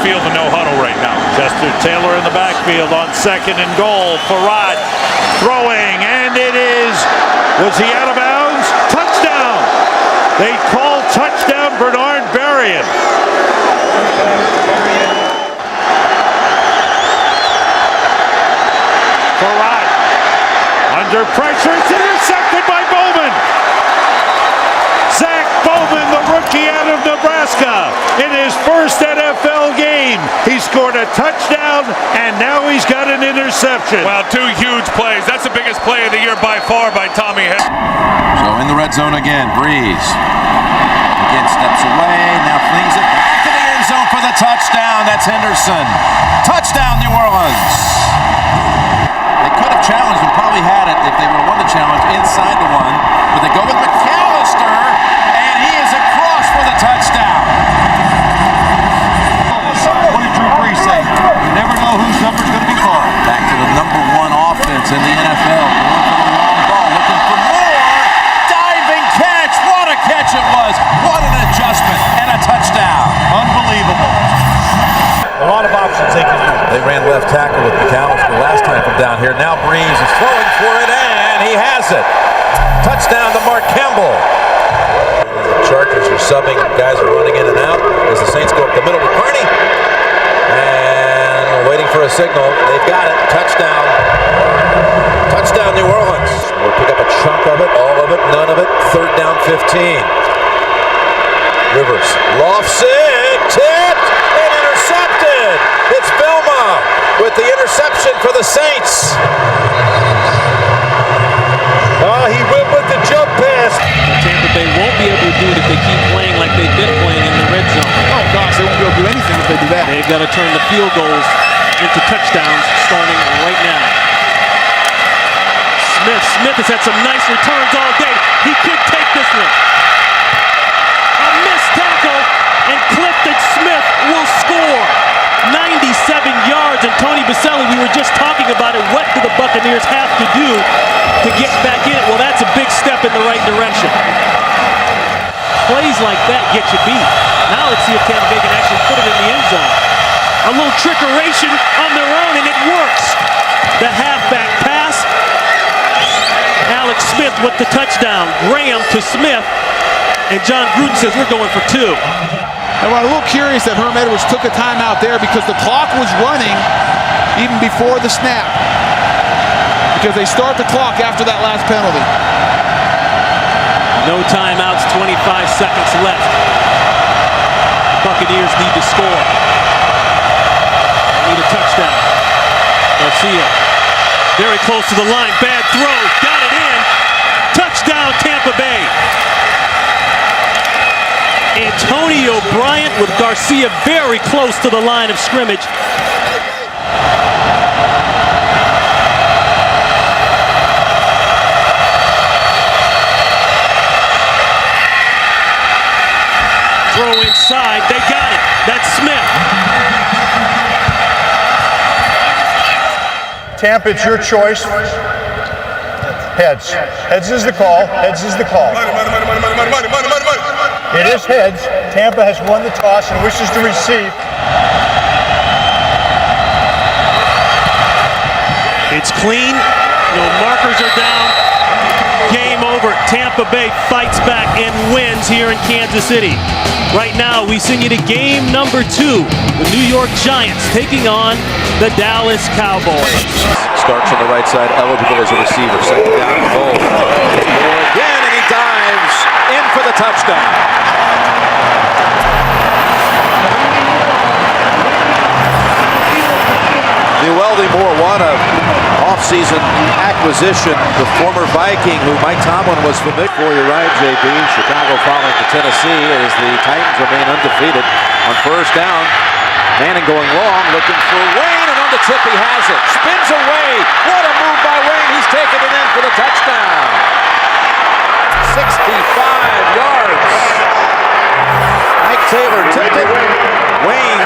K: field to no huddle right now.
M: Chester Taylor in the backfield on 2nd and goal. Farad throwing, and it is, was he out of bounds? Touchdown! They call touchdown Bernard Berrien. Farad under pressure, it's intercepted by Bowman. Zach Bowman, the rookie out of Nebraska, in his first NFL game. He scored a touchdown, and now he's got an interception.
K: Well, 2 huge plays. That's the biggest play of the year by far by Tommy Henry.
B: So in the red zone again, Breeze. Again steps away, now flings it back to the end zone for the touchdown. That's Henderson. Touchdown, New Orleans. They could have challenged and probably had it if they would have won the challenge inside the one, but they go with McAllister, and he is across for the touchdown.
C: What did Drew Brees say? You never know whose number's going to be called.
B: Back to the #1 offense in the NFL. Going for the long ball, looking for more. Diving catch. What a catch it was. What an adjustment and a touchdown.
C: Unbelievable.
M: A lot of options they can use.
B: They ran left tackle with McAllister last time from down here. Now Breeze is throwing for it, and he has it. Touchdown to Mark Campbell. The Chargers are subbing. Guys are running in and out as the Saints go up the middle with Carney. And we're waiting for a signal. They've got it. Touchdown. Touchdown, New Orleans. We'll pick up a chunk of it, all of it, none of it. 3rd down, 15. Rivers lofts it, tipped, and intercepted. It's Vilma with the interception for the Saints. He went with the jump pass.
L: Tampa Bay won't be able to do it if they keep playing like they've been playing in the red zone.
I: Oh, gosh, they won't be able to do anything if they do that.
L: They've got to turn the field goals into touchdowns starting right now. Smith has had some nice returns all day. He could take this one. A missed tackle, and Clifton Smith will score. 97 yards, and Tony Baselli, we were just talking about it. What do the Buccaneers have to do to get back in it? Well, that's a big step in the right direction. Plays like that get you beat. Now let's see if Tampa Bay can actually put it in the end zone. A little trickeration on their own, and it works. The halfback pass. Alex Smith with the touchdown. Graham to Smith, and John Gruden says we're going for 2.
G: And I'm a little curious that Herm Edwards took a timeout there because the clock was running even before the snap. Because they start the clock after that last penalty.
L: No timeouts, 25 seconds left. Buccaneers need to score. Need a touchdown. Garcia, very close to the line. Bad throw, got it in. Touchdown, Tampa Bay. Antonio Bryant with Garcia very close to the line of scrimmage. Throw inside, they got it. That's Smith.
T: Tampa, it's your choice. Heads. Heads is the call. Heads is the call. It is heads. Tampa has won the toss and wishes to receive.
L: It's clean. No markers are down. Game over. Tampa Bay fights back and wins here in Kansas City. Right now, we send you to game number 2. The New York Giants taking on the Dallas Cowboys.
B: Starts on the right side, eligible as a receiver. 2nd down and goal. Moore again, and he dives in for the touchdown. Neweldy Moore, what a offseason acquisition. The former Viking who Mike Tomlin was familiar for. You're right, JB. Chicago falling to Tennessee as the Titans remain undefeated on 1st down. Manning going long, looking for Wayne, and on the tip he has it. Spins away. What a move by Wayne. He's taking it in for the touchdown. 65 yards. Mike Taylor tipped it. Wayne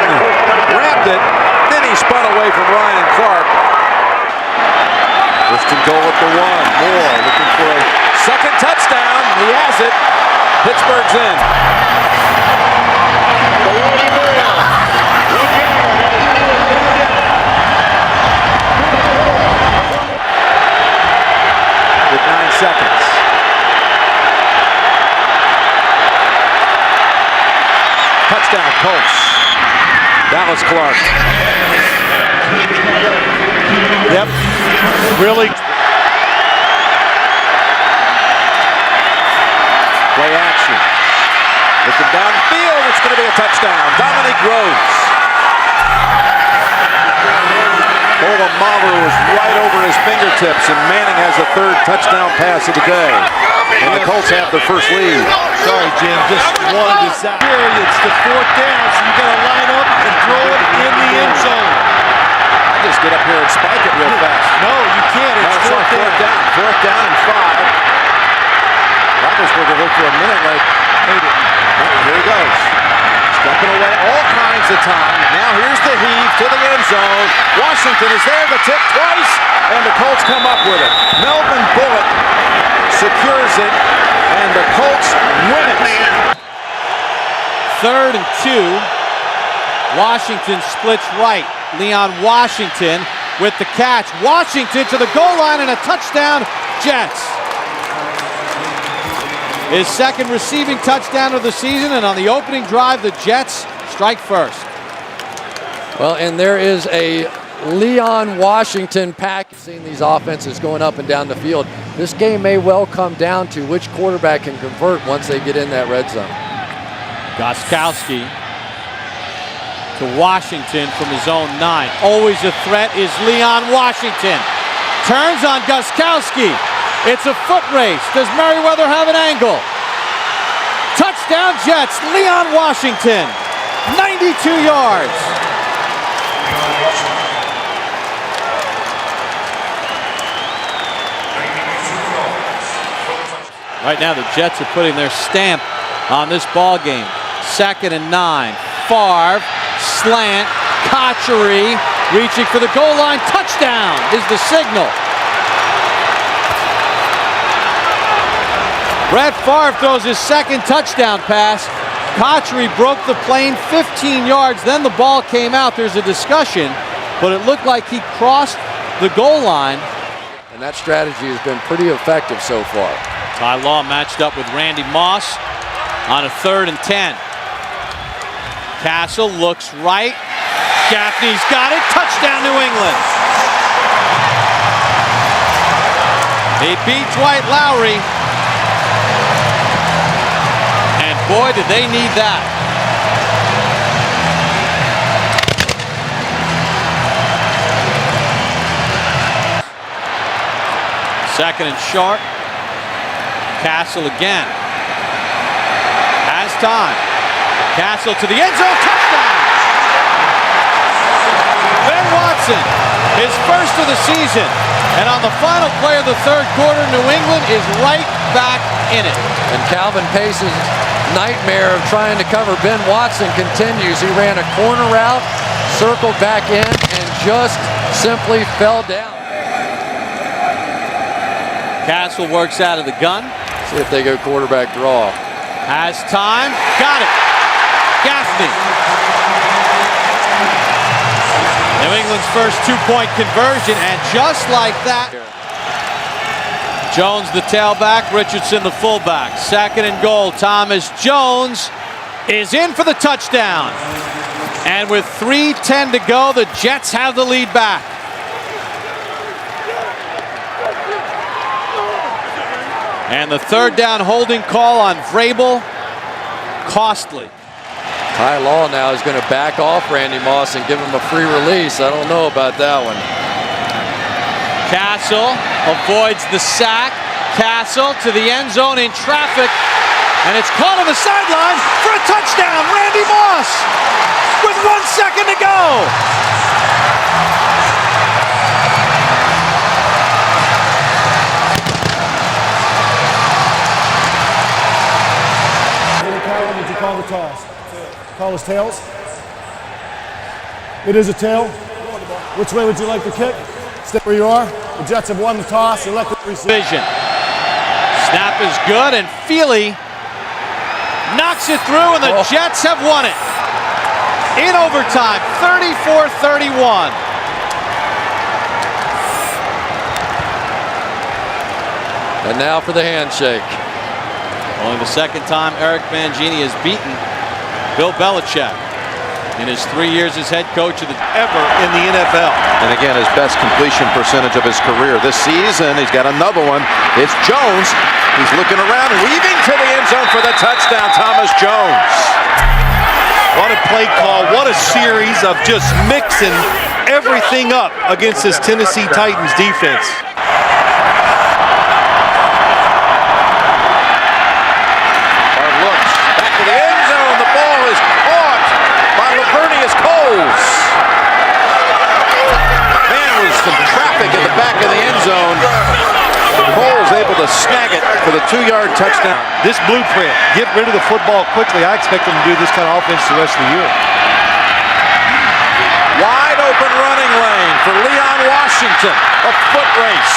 B: grabbed it. Then he spun away from Ryan Clark. First and goal at the 1. Moore looking for a 2nd touchdown. He has it. Pittsburgh's in. touchdown, Colts. Dallas Clark.
C: Yep. Really.
B: Play action. Looking downfield, it's going to be a touchdown. Dominique Rhodes. Polamalu was right over his fingertips, and Manning has the third touchdown pass of the day. And the Colts have their first lead.
C: Sorry, Jim. Just wanted to say. It's the fourth down, so you got to line up and throw it in the end zone.
B: I just get up here and spike it real fast.
C: No, you can't. It's
B: fourth down. Fourth down and 5. Roethlisberger looked for a minute like, here he goes. Stepping away all kinds of time. Now here's the heave to the end zone. Washington is there to tip twice, and the Colts come up with it. Melvin Bullock secures it, and the Colts win it.
A: 3rd and 2. Washington splits right. Leon Washington with the catch. Washington to the goal line and a touchdown, Jets. His second receiving touchdown of the season, and on the opening drive, the Jets strike first.
V: Well, and there is a Leon Washington pack. Seeing these offenses going up and down the field, this game may well come down to which quarterback can convert once they get in that red zone.
A: Gostkowski to Washington from his own 9. Always a threat is Leon Washington. Turns on Gostkowski. It's a foot race. Does Merriweather have an angle? Touchdown Jets, Leon Washington, 92 yards. Right now the Jets are putting their stamp on this ball game. 2nd and 9. Favre, slant, Cotchery, reaching for the goal line. Touchdown is the signal. Brett Favre throws his second touchdown pass. Cotchery broke the plane 15 yards. Then the ball came out. There's a discussion, but it looked like he crossed the goal line.
V: And that strategy has been pretty effective so far.
A: Ty Law matched up with Randy Moss on a 3rd and 10. Castle looks right. Gaffney's got it. Touchdown, New England. He beat Dwight Lowry. And boy, did they need that. Second and short. Castle again. Has time. Castle to the end zone. Touchdown! Ben Watson, his first of the season. And on the final play of the 3rd quarter, New England is right back in it.
V: And Calvin Pace's nightmare of trying to cover Ben Watson continues. He ran a corner route, circled back in, and just simply fell down.
A: Castle works out of the gun.
V: See if they go quarterback draw.
A: Has time. Got it. Gaffney. New England's first 2-point conversion, and just like that, Jones the tailback, Richardson the fullback. 2nd and goal. Thomas Jones is in for the touchdown. And with 3:10 to go, the Jets have the lead back. And the 3rd down holding call on Vrabel, costly.
V: Ty Law now is going to back off Randy Moss and give him a free release. I don't know about that one.
A: Castle avoids the sack. Castle to the end zone in traffic. And it's caught on the sideline for a touchdown. Randy Moss with 1 second to go.
W: Did you call the toss? Call us tails? It is a tail. Which way would you like to kick? Stay where you are. The Jets have won the toss and let the receiver.
A: Snap is good, and Feely knocks it through, and the Jets have won it. In overtime, 34-31.
V: And now for the handshake.
A: Only the 2nd time Eric Mangini has beaten Bill Belichick, in his 3 years as head coach of the
M: Ever in the NFL.
B: And again, his best completion percentage of his career this season. He's got another one. It's Jones. He's looking around, weaving to the end zone for the touchdown. Thomas Jones.
M: What a play call. What a series of just mixing everything up against this Tennessee Titans defense.
B: Hard looks. Back to the end zone. The ball is caught by Lavernius Coles. Man, was some traffic at the back of the end zone. Coles able to snag it for the 2-yard touchdown.
M: This blueprint, get rid of the football quickly. I expect them to do this kind of offense the rest of the year.
B: Wide open running lane for Leon Washington. A foot race.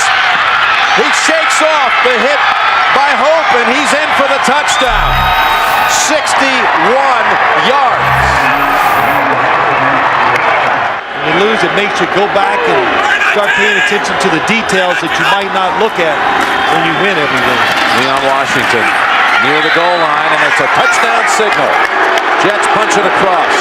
B: He shakes off the hit by Hope, and he's in for the touchdown. 61 yards.
M: When you lose, it makes you go back and start paying attention to the details that you might not look at when you win every game.
B: Leon Washington near the goal line, and it's a touchdown signal. Jets punch it across.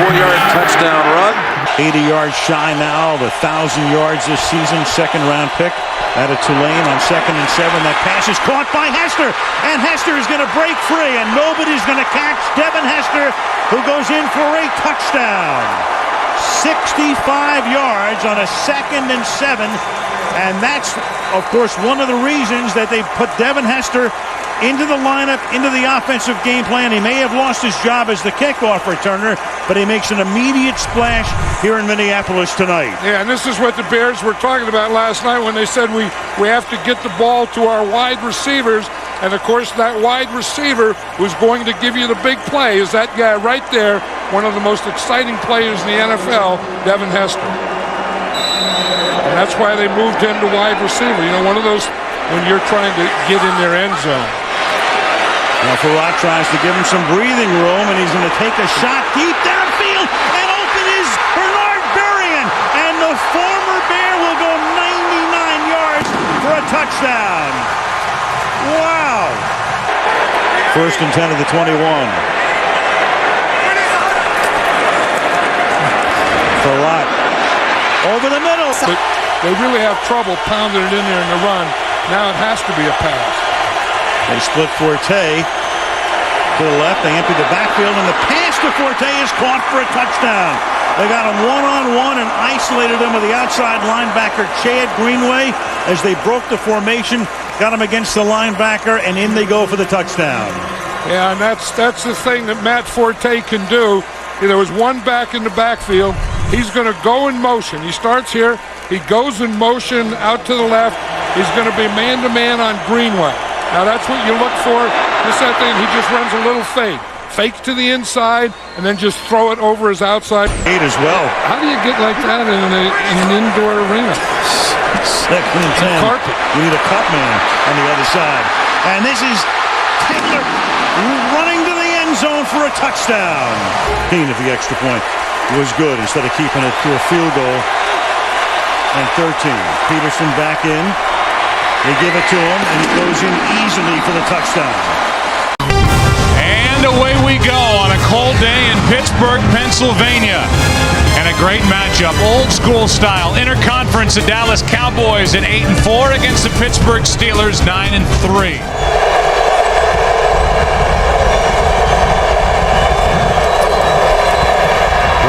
B: 4-yard touchdown run.
K: 80 yards shy now of 1,000 yards this season. Second-round pick out of Tulane on 2nd and 7. That pass is caught by Hester, and Hester is going to break free, and nobody's going to catch Devin Hester, who goes in for a touchdown. 65 yards on a 2nd and 7, and that's, of course, one of the reasons that they put Devin Hester into the lineup, into the offensive game plan. He may have lost his job as the kickoff returner, but he makes an immediate splash here in Minneapolis tonight.
D: Yeah, and this is what the Bears were talking about last night when they said we have to get the ball to our wide receivers. And, of course, that wide receiver was going to give you the big play. Is that guy right there, one of the most exciting players in the NFL, Devin Hester. And that's why they moved him to wide receiver. You know, one of those when you're trying to get in their end zone.
K: Now Farad tries to give him some breathing room, and he's going to take a shot deep downfield, and open is Bernard Berrien, and the former Bear will go 99 yards for a touchdown. Wow. 1st and 10 of the 21. Farad over the middle.
D: But they really have trouble pounding it in there in the run. Now it has to be a pass.
K: They split Forte to the left. They empty the backfield, and the pass to Forte is caught for a touchdown. They got him one-on-one and isolated him with the outside linebacker, Chad Greenway, as they broke the formation, got him against the linebacker, and in they go for the touchdown.
D: Yeah, and that's the thing that Matt Forte can do. There was one back in the backfield. He's going to go in motion. He starts here. He goes in motion out to the left. He's going to be man-to-man on Greenway. Now that's what you look for. Just that thing, he just runs a little fake. Fake to the inside, and then just throw it over his outside.
K: 8 as well.
D: How do you get like that in an indoor arena?
K: 2nd and 10.
D: Carpet.
K: You need a cut man on the other side. And this is Taylor running to the end zone for a touchdown. If the extra point was good instead of keeping it to a field goal. And 13. Peterson back in. They give it to him, and he goes in easily for the touchdown.
F: And away we go on a cold day in Pittsburgh, Pennsylvania. And a great matchup, old school style. Interconference, the Dallas Cowboys at 8-4 against the Pittsburgh Steelers 9-3.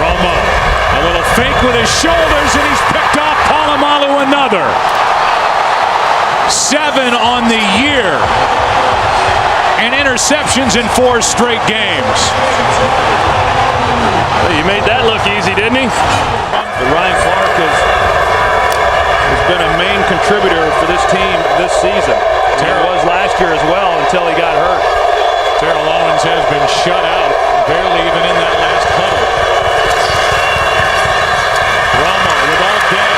F: Romo, a little fake with his shoulders, and he's picked off Polamalu another. 7 on the year. And interceptions in 4 straight games.
L: Well, he made that look easy, didn't he? But Ryan Clark has been a main contributor for this team this season. He was last year as well until he got hurt.
F: Terrell Owens has been shut out, barely even in that last huddle. Romo with all day.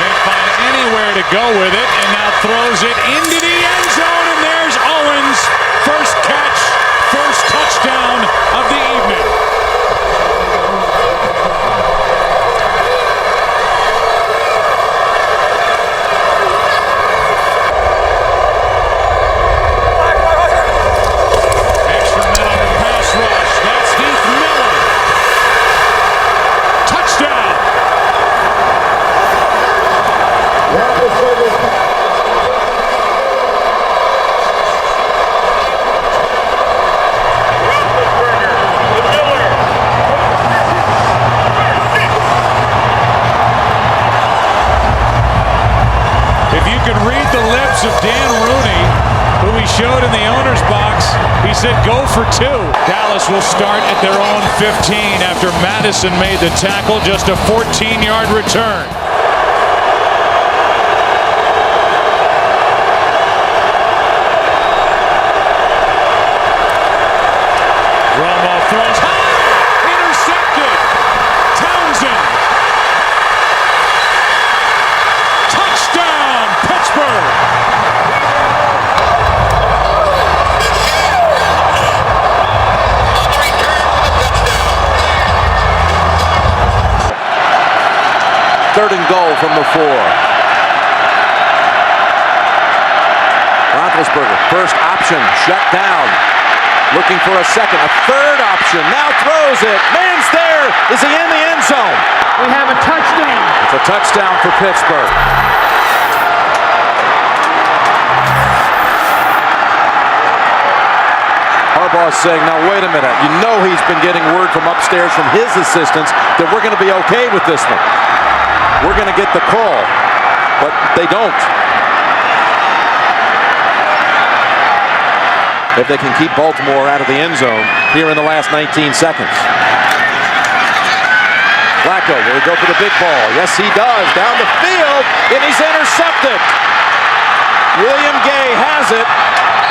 F: Can't find anywhere to go with it, and now throws it into the end zone, and there's Owens. First catch, first touchdown of the evening. words of Dan Rooney, who he showed in the owner's box. He said, go for 2. Dallas will start at their own 15 after Madison made the tackle. Just a 14-yard return. Romo throws high, intercepted. Townsend. Touchdown, Pittsburgh.
B: Third and goal from the 4. Roethlisberger, first option, shut down. Looking for a second, a third option, now throws it. Man's there. Is he in the end zone?
P: We have a touchdown.
B: It's a touchdown for Pittsburgh. Harbaugh's saying, now wait a minute. You know he's been getting word from upstairs from his assistants that we're going to be okay with this one. We're going to get the call, but they don't. If they can keep Baltimore out of the end zone here in the last 19 seconds. Flacco, will he go for the big ball? Yes, he does. Down the field, and he's intercepted. William Gay has it,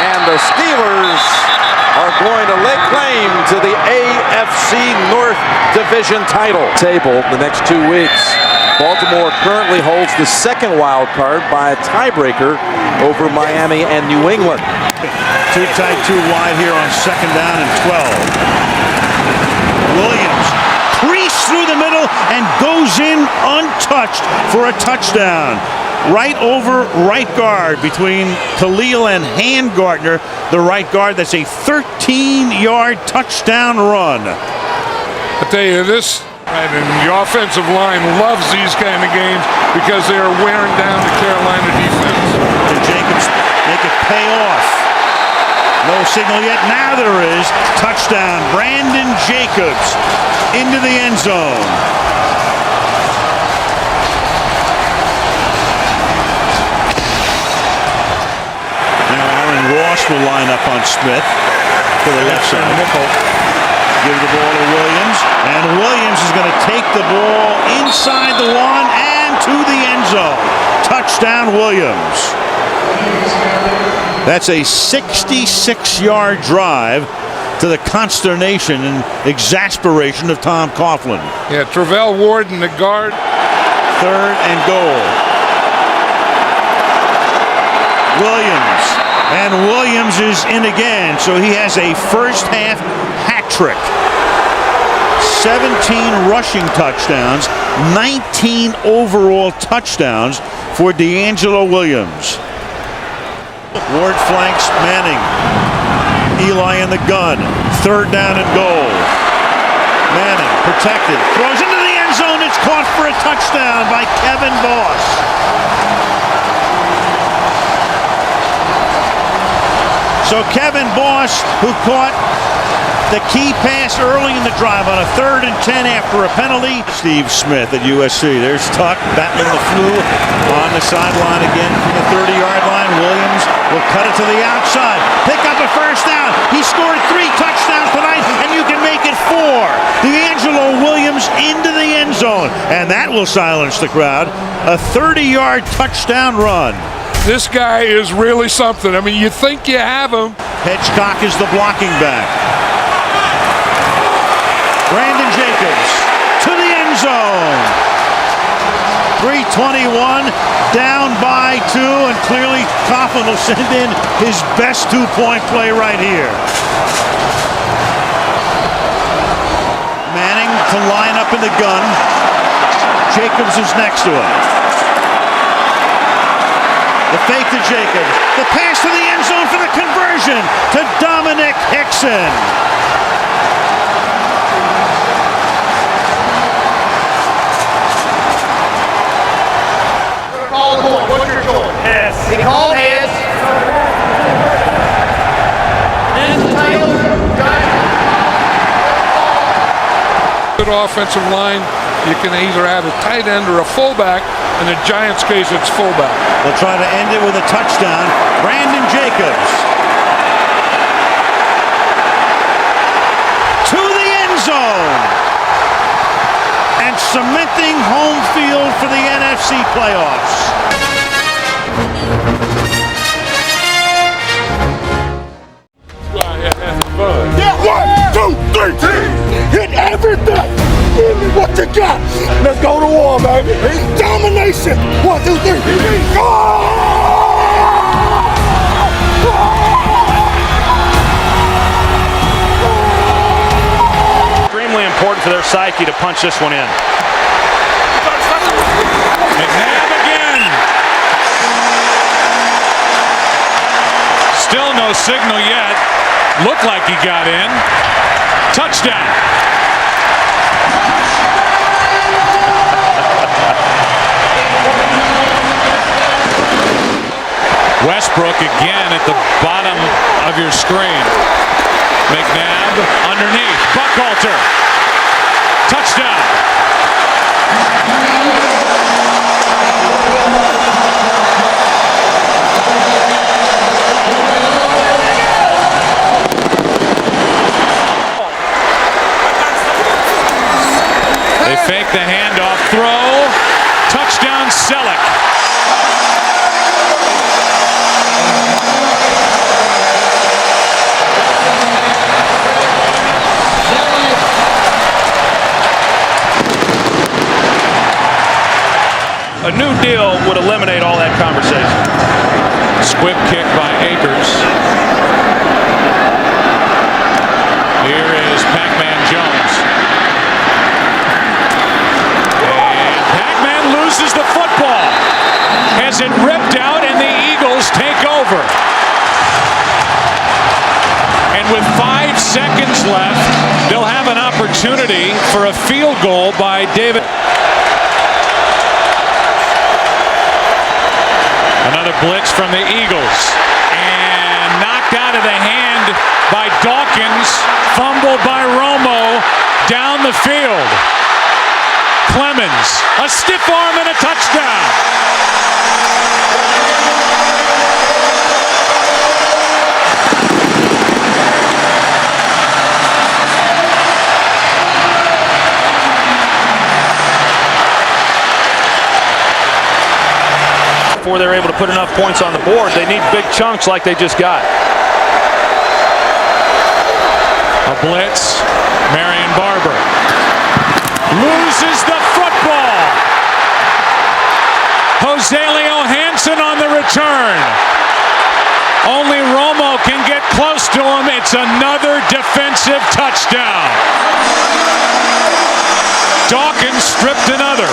B: and the Steelers are going to lay claim to the AFC North Division title. Table the next 2 weeks. Baltimore currently holds the second wild card by a tiebreaker over Miami and New England.
M: Too tight, too wide here on second down and 12. Williams creased through the middle and goes in untouched for a touchdown. Right over right guard between Khalil and Handgartner, the right guard. That's a 13-yard touchdown run.
D: I tell you this, right, and the offensive line loves these kind of games because they are wearing down the Carolina defense.
M: Can Jacobs make it pay off? No signal yet. Now there is. Touchdown. Brandon Jacobs into the end zone. Now Aaron Ross will line up on Smith to the left side. Give the ball to Williams. And Williams is going to take the ball inside the 1 and to the end zone. Touchdown, Williams. That's a 66-yard drive to the consternation and exasperation of Tom Coughlin.
D: Yeah, Travell Ward in the guard.
M: Third and goal. Williams. And Williams is in again, so he has a first-half hat trick. 17 rushing touchdowns, 19 overall touchdowns for D'Angelo Williams. Ward flanks Manning. Eli in the gun. Third down and goal. Manning protected. Throws into the end zone. It's caught for a touchdown by Kevin Boss. So Kevin Boss, who caught the key pass early in the drive on a 3rd and 10 after a penalty. Steve Smith at USC. There's Tuck battling the flu on the sideline again from the 30-yard line. Williams will cut it to the outside. Pick up a first down. He scored 3 touchdowns tonight, and you can make it 4. D'Angelo Williams into the end zone, and that will silence the crowd. A 30-yard touchdown run.
D: This guy is really something. I mean, you think you have him.
M: Hedgecock is the blocking back. Brandon Jacobs to the end zone. 3:21, down by 2, and clearly Coughlin will send in his best 2-point play right here. Manning to line up in the gun. Jacobs is next to him. The fake to Jacobs. The pass to the end zone for the conversion to Dominic Hickson.
P: What's your goal? Yes. He called heads.
D: Good offensive line. you can either add a tight end or a fullback. In the Giants' case, it's fullback.
M: They'll try to end it with a touchdown. Brandon Jacobs to the end zone and cementing home field for the NFC playoffs.
E: Yeah, 1, 2, 3, hit everything. Give me what you got. Let's go to war, baby. Domination. 1, 2, 3. Go!
K: Extremely important for their psyche to punch this one in.
F: McNabb again. Still no signal yet. Looked like he got in. Touchdown. Westbrook again at the bottom of your screen. McNabb underneath. Buckhalter. Touchdown. They fake the handoff throw. Touchdown Selleck.
K: A new deal would eliminate all that conversation.
F: Squib kick by Akers. Here is Pac-Man Jones. And Pac-Man loses the football. Has it ripped out and the Eagles take over. And with 5 seconds left, they'll have an opportunity for a field goal by David. Another blitz from the Eagles. And knocked out of the hand by Dawkins. Fumbled by Romo down the field. Clemens, a stiff arm and a touchdown.
K: Before they're able to put enough points on the board, they need big chunks like they just got.
F: A blitz. Marion Barber loses the football. Jose Leo Hansen on the return. Only Romo can get close to him. It's another defensive touchdown. Dawkins stripped another.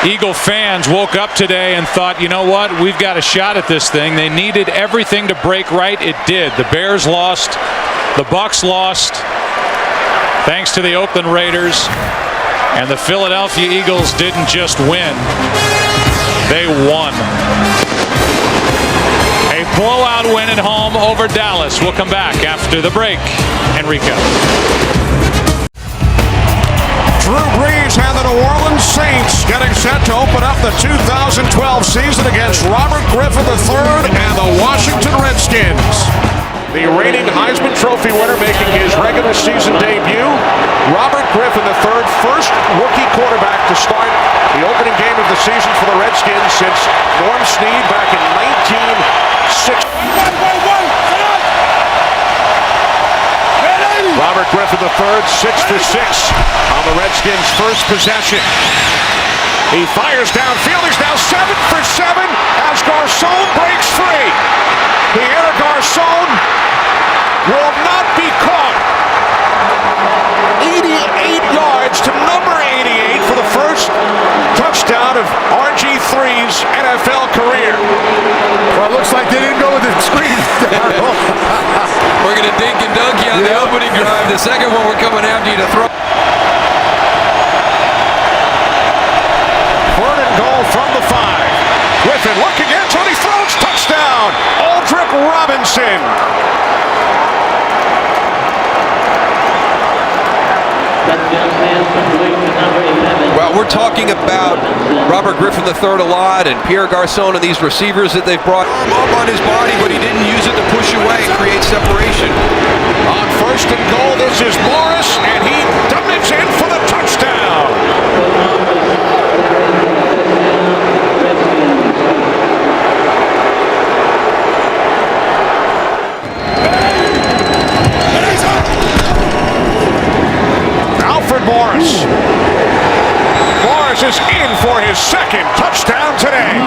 F: Eagle fans woke up today and thought, you know what, we've got a shot at this thing. They needed everything to break right. It did. The Bears lost. The Bucs lost. Thanks to the Oakland Raiders. And the Philadelphia Eagles didn't just win. They won. A blowout win at home over Dallas. We'll come back after the break and recap.
H: Drew Brees and the New Orleans Saints getting set to open up the 2012 season against Robert Griffin III and the Washington Redskins. The reigning Heisman Trophy winner making his regular season debut. Robert Griffin III, first rookie quarterback to start the opening game of the season for the Redskins since Norm Snead back in 1960. Robert Griffin III, 6 for 6 on the Redskins' first possession. He fires downfield. He's now 7 for 7 as Garcon breaks free. Pierre Garcon will not be caught. 88 yards to number 88 for the first touchdown of RG3's NFL career.
E: Well, it looks like they didn't go with the screen.
N: We're going to dink and dunk you on the opening drive. The second one, we're coming after you to throw.
H: Robinson looking into it. He throws. Touchdown. Aldrick Robinson.
N: Well, we're talking about Robert Griffin III a lot and Pierre Garçon and these receivers that they've brought up on his body, but he didn't use it to push away and create separation.
H: On first and goal, this is Morris, and he dives in for the touchdown. Alfred Morris. Morris is in for his second touchdown today.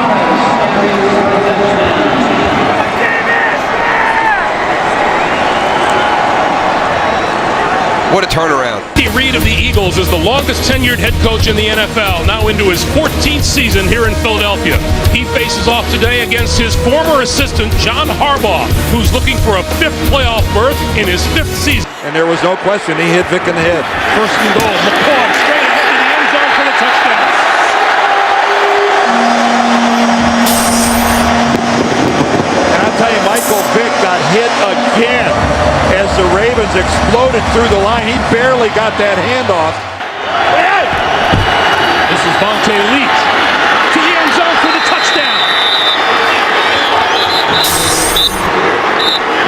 N: What a turnaround.
Q: Andy Reid of the Eagles is the longest tenured head coach in the NFL, now into his 14th season here in Philadelphia. He faces off today against his former assistant, John Harbaugh, who's looking for a 5th playoff berth in his 5th season.
K: And there was no question, he hit Vic in the head.
Q: First and goal, McCoy straight ahead to the end zone for the touchdown.
K: And I'll tell you, Michael Vick got hit again as the Ravens exploded through the line. He barely got that handoff.
Q: This is Vontae Leach to the end zone for the touchdown.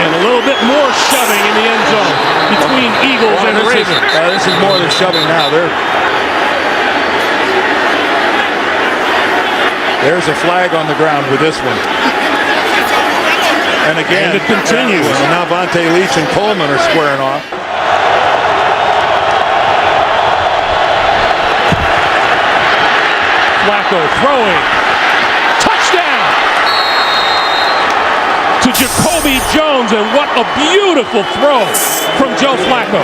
Q: And a little bit more shoving in the end zone between Eagles and Ravens.
K: This is more than shoving now. There's a flag on the ground with this one. And again,
Q: and it continues.
K: And now Vontae Leach and Coleman are squaring off.
Q: Flacco throwing. Touchdown to Jacoby Jones, and what a beautiful throw from Joe Flacco.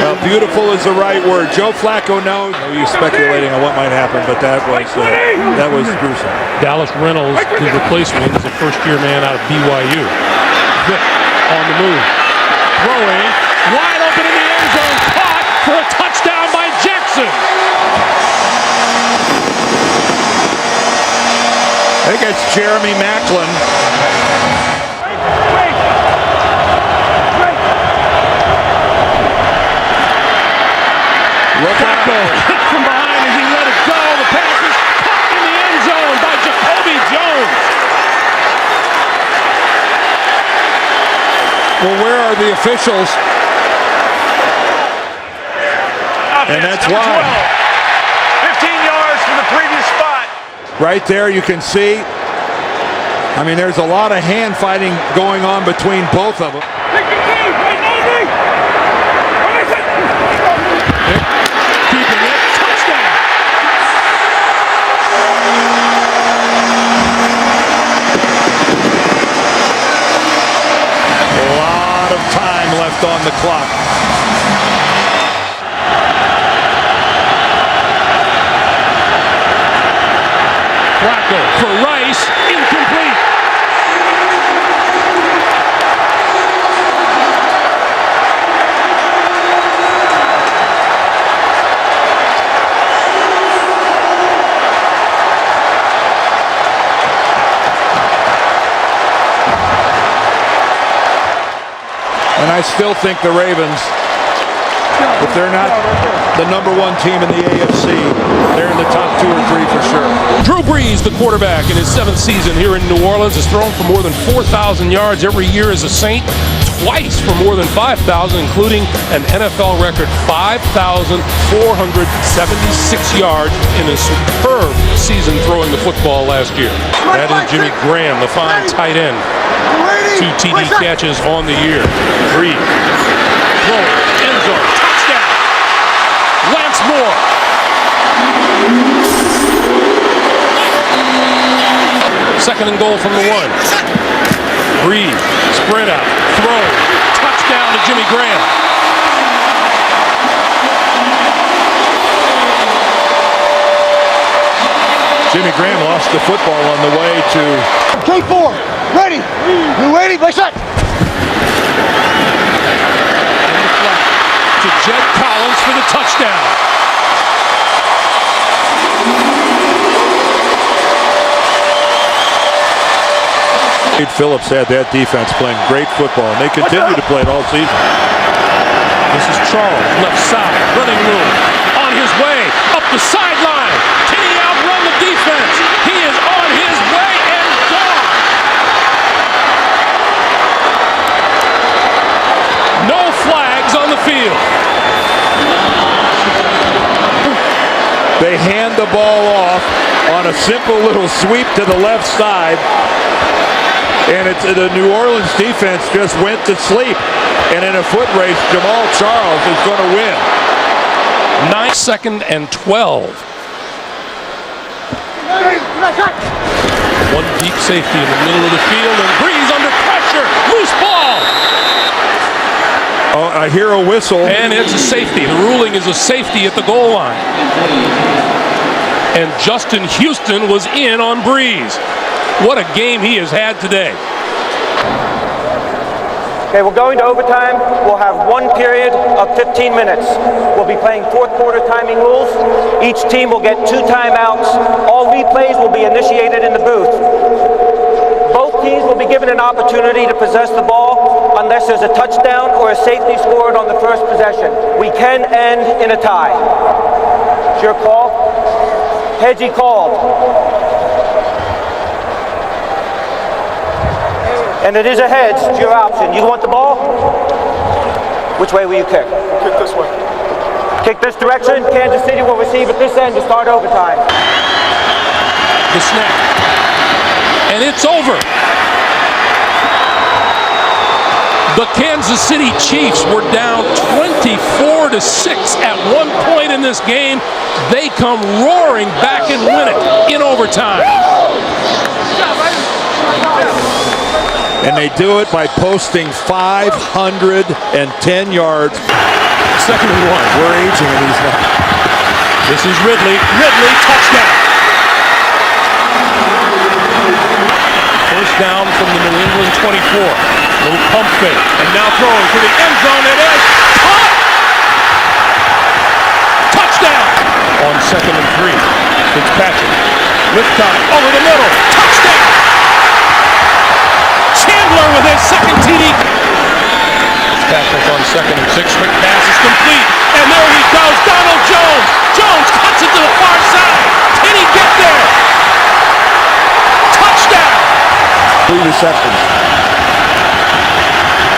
K: Well, beautiful is the right word. Joe Flacco knows. He's speculating on what might happen, but that was gruesome.
Q: Dallas Reynolds, his replacement, is a first-year man out of BYU. Vick on the move. Throwing. Wide open in the end zone. Caught for a touchdown by Jackson.
K: I think it's Jeremy Maclin.
Q: Flacco hit from behind as he let it go. The pass is caught in the end zone by Jacoby Jones.
K: Well, where are the officials? And that's why.
P: 15 yards from the previous spot.
K: Right there, you can see. I mean, there's a lot of hand fighting going on between both of them.
Q: Keeping it. Touchdown.
K: A lot of time left on the clock.
Q: Flacco for Rice, incomplete.
K: And I still think the Ravens, if they're not the #1 team in the AFC, they're in the top 2 or 3 for sure.
Q: Drew Brees, the quarterback in his 7th season here in New Orleans, has thrown for more than 4,000 yards every year as a Saint, twice for more than 5,000, including an NFL record 5,476 yards in a superb season throwing the football last year. That is Jimmy Graham, the fine tight end. 2 TD catches on the year. Brees, throw, end zone, touchdown. Lance Moore. Second and goal from the 1. Brees, spread out, throw, touchdown to Jimmy Graham.
K: Jimmy Graham lost the football on the way to
E: K4, ready. You ready? Play shot.
Q: To Jed Collins for the touchdown.
K: Wade Phillips had that defense playing great football, and they continue to play it all season.
Q: This is Charles, left side, running room, on his way, up the sideline. Can he outrun the defense? He is on his way and gone. No flags on the field.
K: They hand the ball off on a simple little sweep to the left side, and the New Orleans defense just went to sleep. And in a foot race, Jamal Charles is going to win.
Q: 2nd and 12. One deep safety in the middle of the field, and Breeze under pressure. Loose ball.
K: Oh, I hear a whistle.
Q: And it's a safety. The ruling is a safety at the goal line. And Justin Houston was in on Breeze. What a game he has had today.
O: Okay, we're going to overtime. We'll have one period of 15 minutes. We'll be playing fourth quarter timing rules. Each team will get 2 timeouts. All replays will be initiated in the booth. Both teams will be given an opportunity to possess the ball unless there's a touchdown or a safety scored on the first possession. We can end in a tie. It's your call. Heads he called. And it is a heads, it's your option. You want the ball? Which way will you kick?
W: Kick this way.
O: Kick this direction. Kansas City will receive at this end to start overtime.
Q: The snap. And it's over. The Kansas City Chiefs were down 24-6 at one point in this game. They come roaring back and win it in overtime.
K: And they do it by posting 510 yards.
Q: 2nd and 1.
K: We're aging in these now.
Q: This is Ridley. Ridley, touchdown. First down from the New England 24. Little pump fake. And now throwing to the end zone. It is caught. Touchdown. On 2nd and 3. Fitzpatrick. With time. Over the middle. Touchdown. Chandler with his second TD. Fitzpatrick on 2nd and 6. Quick pass is complete. And there he goes. Donald Jones. Jones cuts it to the far side. Can he get there? Touchdown.
K: 3 receptions.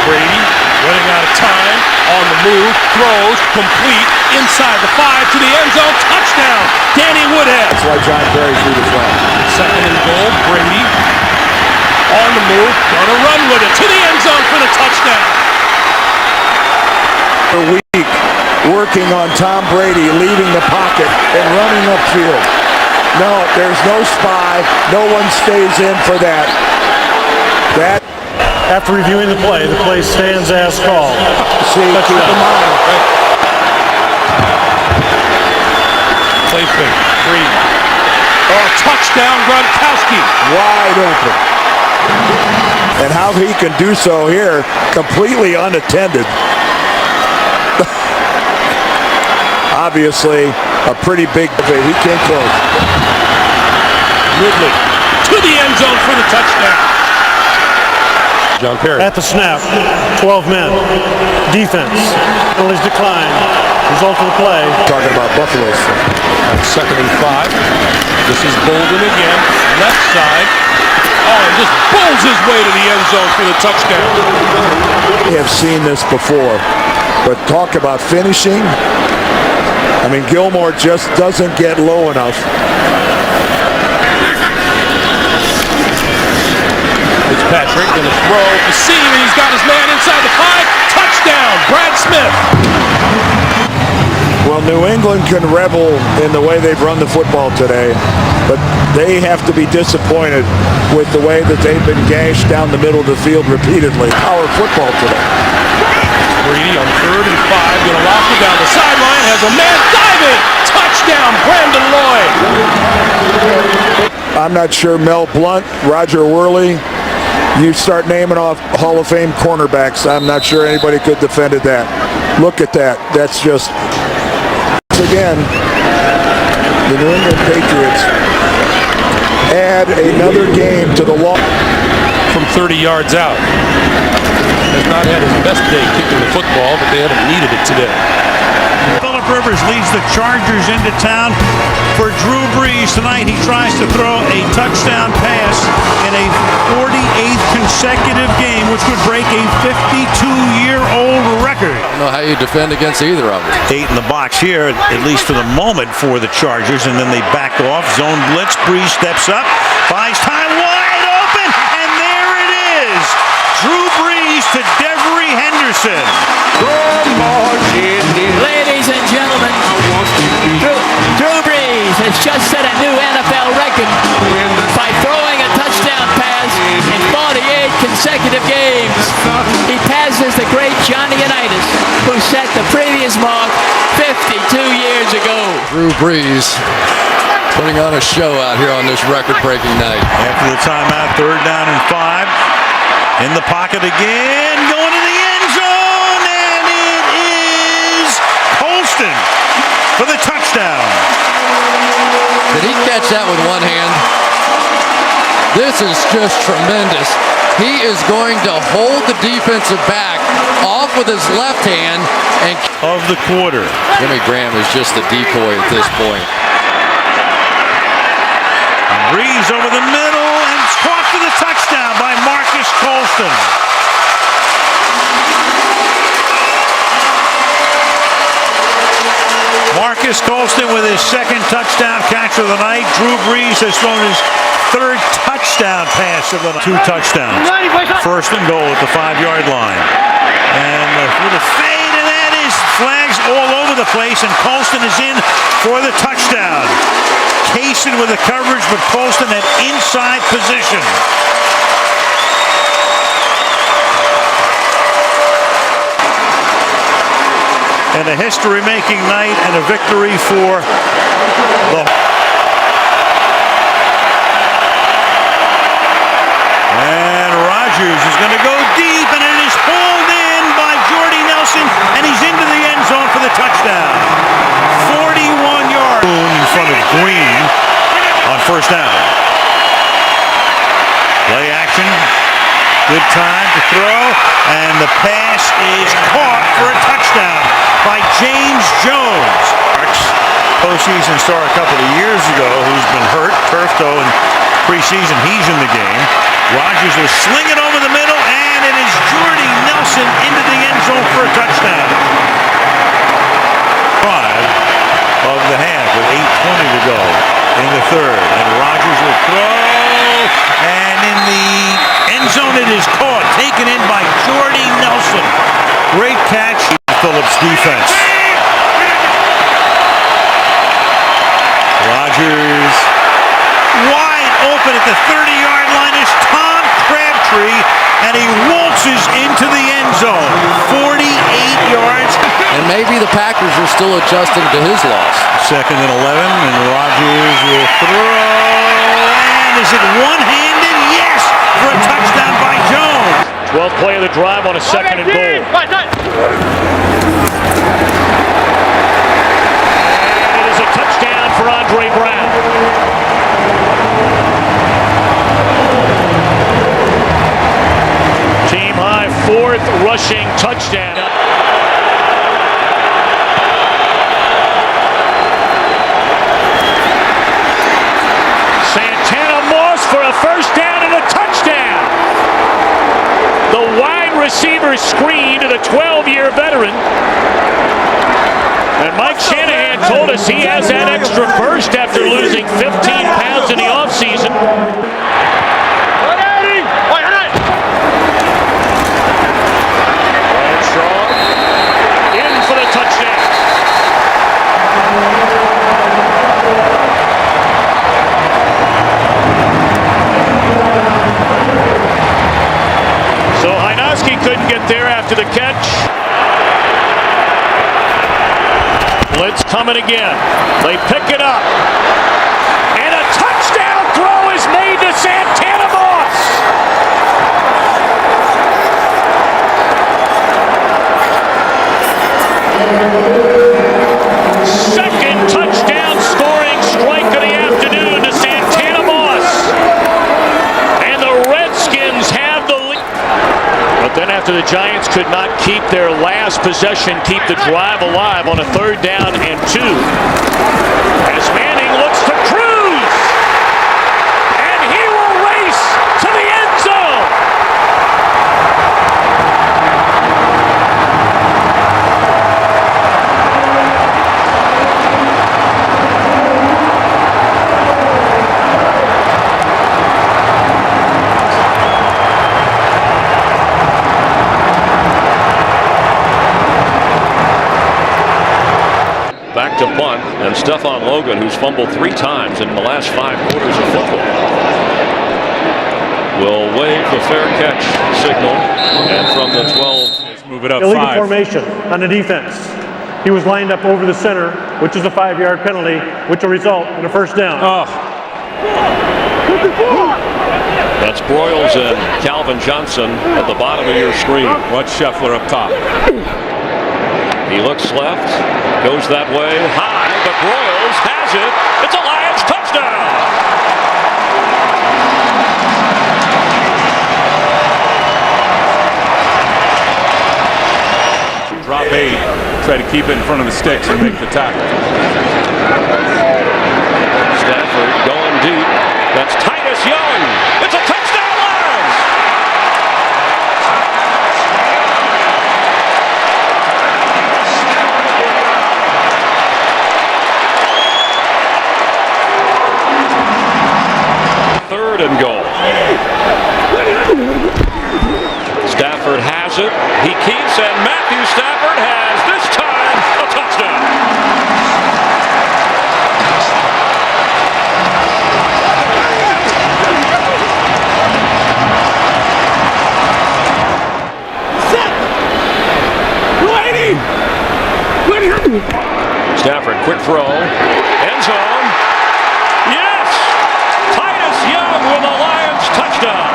Q: Brady running out of time. On the move. Throws. Complete. Inside the 5 to the end zone. Touchdown. Danny Woodhead.
K: That's why John Perry threw the flag.
Q: 2nd and goal. Brady. On the move, gonna run with it to the end zone for the touchdown.
K: A week working on Tom Brady leaving the pocket and running upfield. No, there's no spy. No one stays in for that.
C: After reviewing the play stands as called.
K: See, keep in mind.
Q: Play fake. Brady. Oh, touchdown, Gronkowski.
K: Wide open. And how he can do so here, completely unattended. Obviously, a pretty big. He came close.
Q: Ridley to the end zone for the touchdown. John Perry.
C: At the snap, 12 men. Defense. Penalties decline. Result of the play.
K: Talking about Buffalo's.
Q: 2nd and 5. This is Bolden again. Left side. Oh, and just bowls his way to the end zone for the touchdown.
K: We have seen this before, but talk about finishing. I mean, Gilmore just doesn't get low enough.
Q: Fitzpatrick going to throw the seam, and he's got his man inside the 5. Touchdown, Brad Smith.
K: Well, New England can revel in the way they've run the football today, but they have to be disappointed with the way that they've been gashed down the middle of the field repeatedly. Our football today.
Q: Brady on 3rd and 5, going to lock it down the sideline, has a man diving. Touchdown, Brandon Lloyd.
K: I'm not sure Mel Blount, Roger Worley, you start naming off Hall of Fame cornerbacks. I'm not sure anybody could have defended that. Look at that. That's just... Again, the New England Patriots add another game to the long.
Q: from 30 yards out. Has not had his best day kicking the football, but they haven't needed it today.
K: Phillip Rivers leads the Chargers into town. For Drew Brees tonight, he tries to throw a touchdown pass in a 48th consecutive game, which would break a 52-year-old record.
V: I don't know how you defend against either of them.
K: 8 in the box here, at least for the moment, for the Chargers, and then they back off. Zone blitz. Brees steps up, buys time, wide open, and there it is. Drew Brees to Devery Henderson.
R: Ladies and gentlemen, Drew Brees has just set a new NFL record by throwing a touchdown pass in 48 consecutive games. He passes the great Johnny Unitas, who set the previous mark 52 years ago.
V: Drew Brees putting on a show out here on this record-breaking night.
K: After the timeout, 3rd down and 5. In the pocket again, going to the end zone, and it is Colston for the touchdown.
V: Did he catch that with one hand? This is just tremendous. He is going to hold the defensive back off with his left hand and
K: of the quarter.
V: Jimmy Graham is just a decoy at this point.
K: Brees over the middle and it's caught for the touchdown by Marcus Colston. Marcus Colston with his 2nd touchdown catch of the night. Drew Brees has thrown his 3rd touchdown pass of the night. 2 touchdowns. 1st and goal at the 5-yard line. And with a fade, and that is flags all over the place, and Colston is in for the touchdown. Kaysen with the coverage, but Colston at inside position. And a history-making night and a victory for the... And Rodgers is going to go deep, and it is pulled in by Jordy Nelson, and he's into the end zone for the touchdown. 41 yards in front of Green on 1st down. Play action. Good time to throw, and the pass is caught for a touchdown by James Jones. Postseason star a couple of years ago who's been hurt, turf toe, and preseason he's in the game. Rodgers will sling it over the middle, and it is Jordy Nelson into the end zone for a touchdown. 5 of the half with 8:20 to go in the 3rd. And Rodgers will throw, and in the end zone it is caught, taken in by Jordy Nelson. Great catch, Phillips' defense. Rodgers wide open at the 30-yard line is Tom Crabtree, and he waltzes into the end zone. 48 yards.
V: And maybe the Packers are still adjusting to his loss.
K: 2nd and 11, and Rodgers will throw. And is it one-handed? Yes, for a touchdown by Jones.
P: 12th play of the drive on a 2nd and goal. And it is a touchdown for Andre Brown. Team high 4th rushing touchdown. Santana Moss for a 1st down and a touchdown. The wide receiver screen to the 12-year veteran. And Mike Shanahan told us he has that extra burst after losing 15 pounds in the offseason. Bradshaw in for the touchdown. So Hajnowski couldn't get there after the catch. Blitz coming again. They pick it up. And a touchdown throw is made to Santana Moss. Second touchdown scoring strike of the afternoon to Santana Moss. And the Redskins have
J: after the Giants could not keep their last possession, keep the drive alive on a 3rd down and 2. As Manning looks to cruise, and he will race to the end zone.
B: Back to punt, and Stephon Logan, who's fumbled 3 times in the last 5 quarters of football, will wave the fair catch signal, and from the 12,
C: move it up illegal 5. Formation on the defense. He was lined up over the center, which is a 5-yard penalty, which will result in a 1st down.
B: That's Broyles and Calvin Johnson at the bottom of your screen.
K: Watch Scheffler up top.
B: He looks left, goes that way, high, but Broyles has it. It's a Lions touchdown!
K: Drop 8, try to keep it in front of the sticks and make the tackle.
B: Stafford going deep. That's Titus Young. It's a touchdown, Lions! Third and goal. Stafford has it. He keeps, and Matthew Stafford has, this time, a touchdown. Stafford, quick throw. End zone. Yes! Titus Young with a Lions touchdown.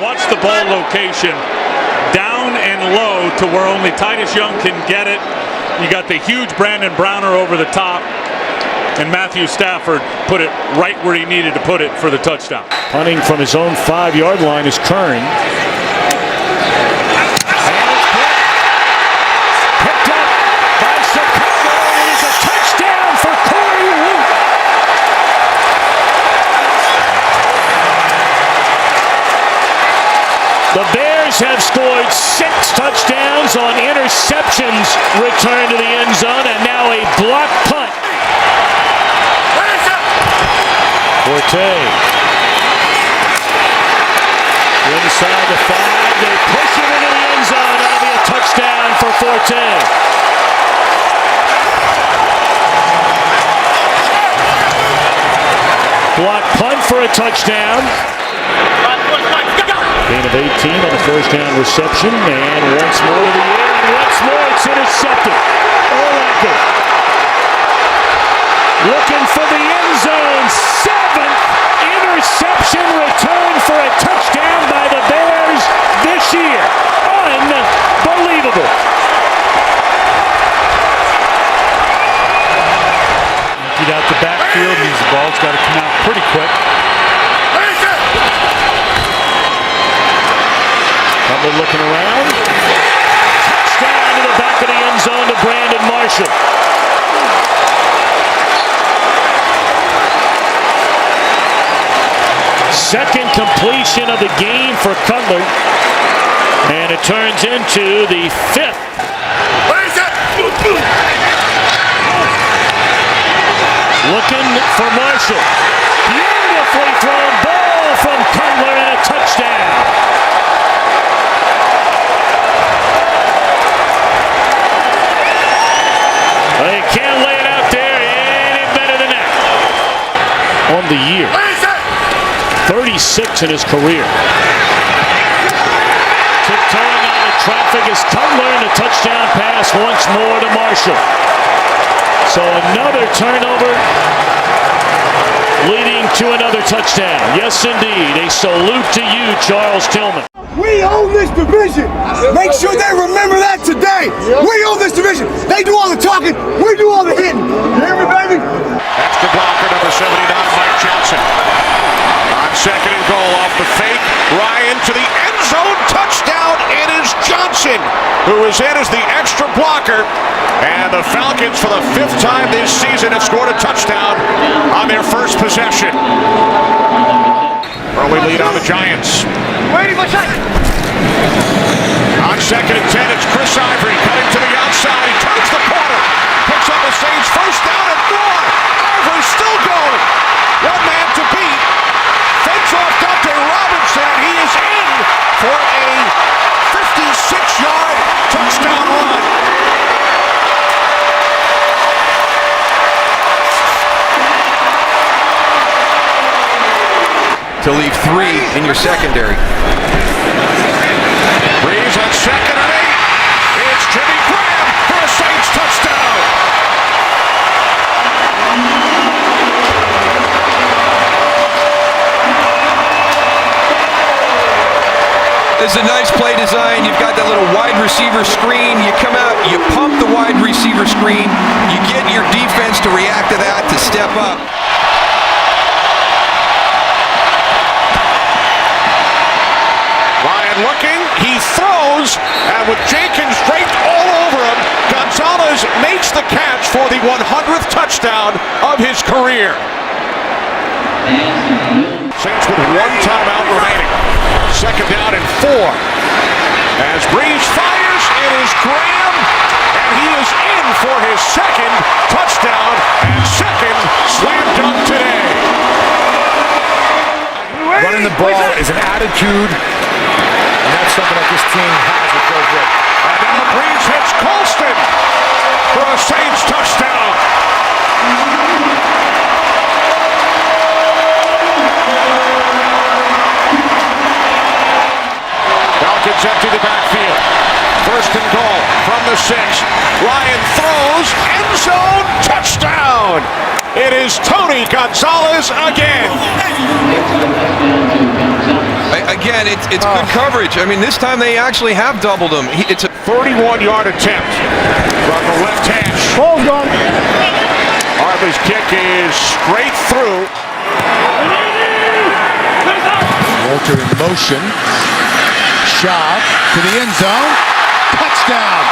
K: Watch the ball location down and low to where only Titus Young can get it. You got the huge Brandon Browner over the top, and Matthew Stafford put it right where he needed to put it for the touchdown.
J: Punting from his own 5-yard line is Kern. Picked up by Chicago, and it is a touchdown for Corey Root. The Bears have scored 6 touchdowns on interceptions returned to the end zone, and now a block punt. Forte. Inside the 5, they push it into the end zone. That'll be a touchdown for Forte. Block punt for a touchdown. Gain of 18 on the 1st down reception, and once more to the air, and once more it's intercepted. Oracle looking for the end zone. 7th interception return for a touchdown by the Bears this year. Unbelievable.
K: Emptied out the backfield, means the ball's got to come out pretty quick.
J: Butler looking around. Touchdown to the back of the end zone to Brandon Marshall. Second completion of the game for Cutler. And it turns into the 5th. Looking for Marshall. Beautifully thrown ball from Cutler and a touchdown. They can't lay it out there any better than that. On the year. 36 in his career. Tiptoeing out of traffic is Cutler, and a touchdown pass once more to Marshall. So another turnover. leading to another touchdown. Yes, indeed. A salute to you, Charles Tillman.
E: We own this division. Make sure they remember that today. We own this division. They do all the talking. We do all the hitting. You hear me, baby?
H: That's the blocker, number 79, Mike Johnson. On second and goal off the fake. Ryan to the end zone. Touchdown. It is Johnson who is in as the extra blocker. And the Falcons, for the 5th time this season, have scored a touchdown on their first possession. Early lead on the Giants. On second and 10, it's Chris Ivory cutting to the outside. He turns the corner. Picks up the Saints first down and more. Ivory still going. One man to beat. Fends off Dante Robinson. He is in for a 56-yard touchdown run.
N: To leave 3 in your secondary.
H: Breeze on second and 8. It's Jimmy Graham for a Saints touchdown.
N: This is a nice play design. You've got that little wide receiver screen. You come out, you pump the wide receiver screen. You get your defense to react to that, to step up.
H: Looking, he throws, and with Jenkins draped all over him, Gonzalez makes the catch for the 100th touchdown of his career. Saints with 1 timeout remaining. Second down and 4. As Breeze fires, it is Graham, and he is in for his second touchdown and second slam dunk today.
I: Running the ball is an attitude. And that's something that this team has with Joe Vick.
H: And now Breeze hits Colston for a Saints touchdown. Falcons empty the backfield. First and goal from the 6. Ryan throws, end zone, touchdown. It is Tony Gonzalez again.
N: Again, it's good coverage. I mean, this time they actually have doubled him. It's a
H: 31-yard attempt from the left hash.
E: Ball's gone.
H: Hartley's kick is straight through.
I: Walter in motion. Shot to the end zone. Touchdown.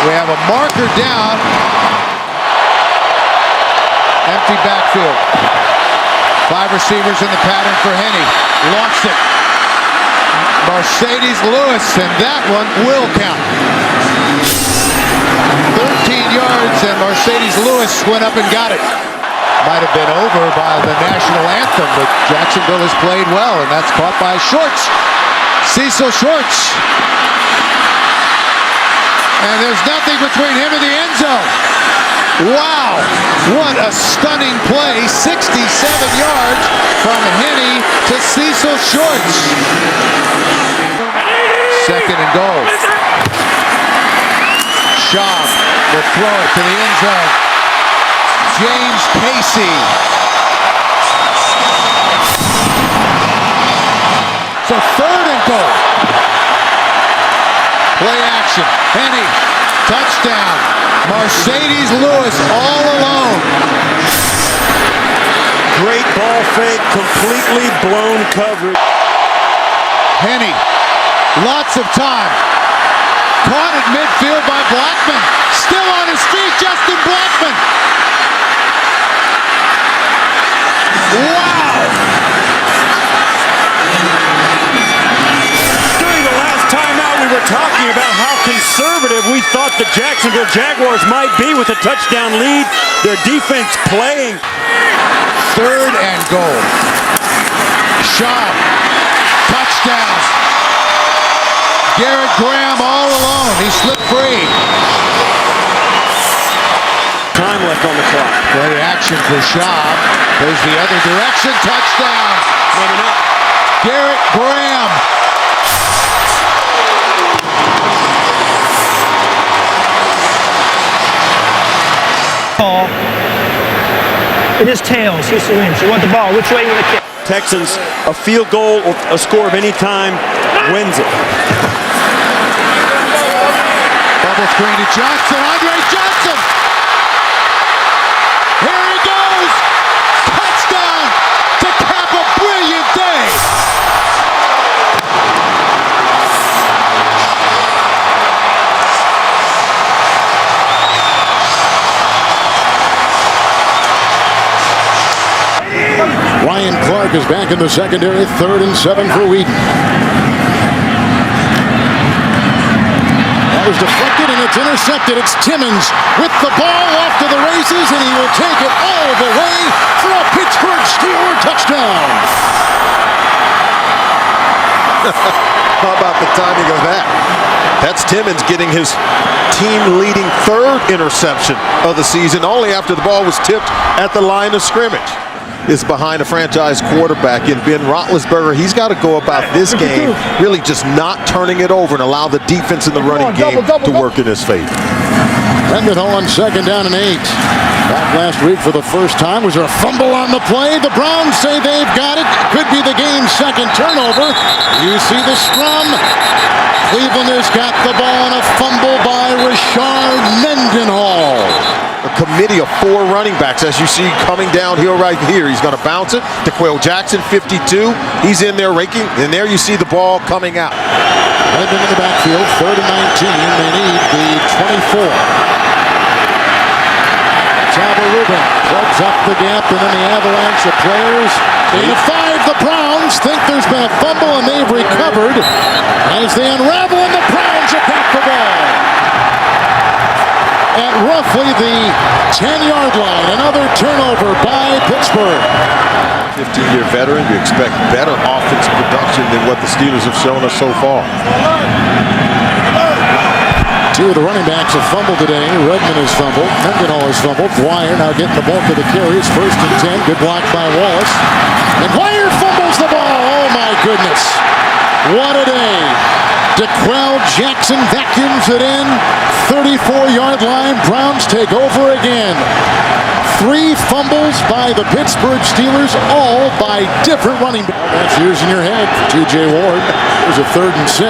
I: We have a marker down. Empty backfield. 5 receivers in the pattern for Henne. Launched it. Mercedes Lewis, and that one will count. 13 yards, and Mercedes Lewis went up and got it. Might have been over by the national anthem, but Jacksonville has played well, and that's caught by Shorts. Cecil Shorts. And there's nothing between him and the end zone. Wow, what a stunning play. 67 yards from Henne to Cecil Shorts. Second and goal. Schaub will throw it to the end zone. James Casey. So third and goal. Play action. Henne. Touchdown. Mercedes Lewis all alone.
L: Great ball fake, completely blown coverage.
I: Henne, lots of time. Caught at midfield by Blackman. Still on his feet, Justin Blackman. Wow.
L: During the last timeout, we were talking about how conservative we thought the Jacksonville Jaguars might be with a touchdown lead. Their defense playing.
I: Third and goal. Schaub. Touchdown. Garrett Graham all alone. He slipped free.
L: Time left on the clock.
I: Play action for Schaub. Goes the other direction. Touchdown.
L: Maybe not.
I: Garrett Graham.
P: his tails. Houston wins. You want the ball. Which way you want to kick?
M: Texans, a field goal or a score of any time wins it.
I: Bubble screen to Johnson. Andre Johnson. Here he goes. Touchdown to cap a brilliant day.
G: Ryan Clark is back in the secondary, 3rd and 7 for Wheaton. That was deflected and it's intercepted. It's Timmons with the ball off to the races, and he will take it all the way for a Pittsburgh Steeler touchdown.
S: How about the timing of that? That's Timmons getting his team-leading 3rd interception of the season, only after the ball was tipped at the line of scrimmage. Is behind a franchise quarterback in Ben Roethlisberger. He's got to go about this game really just not turning it over and allow the defense in the running game to work in his favor.
G: Mendenhall on 2nd down and 8. Back last week for the first time. Was there a fumble on the play? The Browns say they've got it. Could be the game's 2nd turnover. You see the scrum. Cleveland has got the ball on a fumble by Rashard Mendenhall.
S: A committee of 4 running backs, as you see, coming downhill right here. He's going to bounce it. DeQuell Jackson, 52. He's in there raking, and there you see the ball coming out.
G: Redmond in the backfield, 3rd and 19. They need the 24. Tava Rubin plugs up the gap, and then the avalanche of players. 85, the Browns think there's been a fumble, and they've recovered as they unravel, and the Browns have got the ball at roughly the 10-yard line. Another turnover by Pittsburgh.
S: 15-year veteran, you expect better offensive production than what the Steelers have shown us so far.
G: 2 of the running backs have fumbled today. Redmond has fumbled. Mendenhall has fumbled. Dwyer now getting the bulk of the carries. 1st and 10. Good block by Wallace. And Dwyer fumbles the ball. Oh, my goodness. What a day. DeQuell Jackson vacuums it in. 34-yard line. Browns take over again. 3 fumbles by the Pittsburgh Steelers, all by different running backs. That's yours in your head for T.J. Ward. There's a 3rd and 6.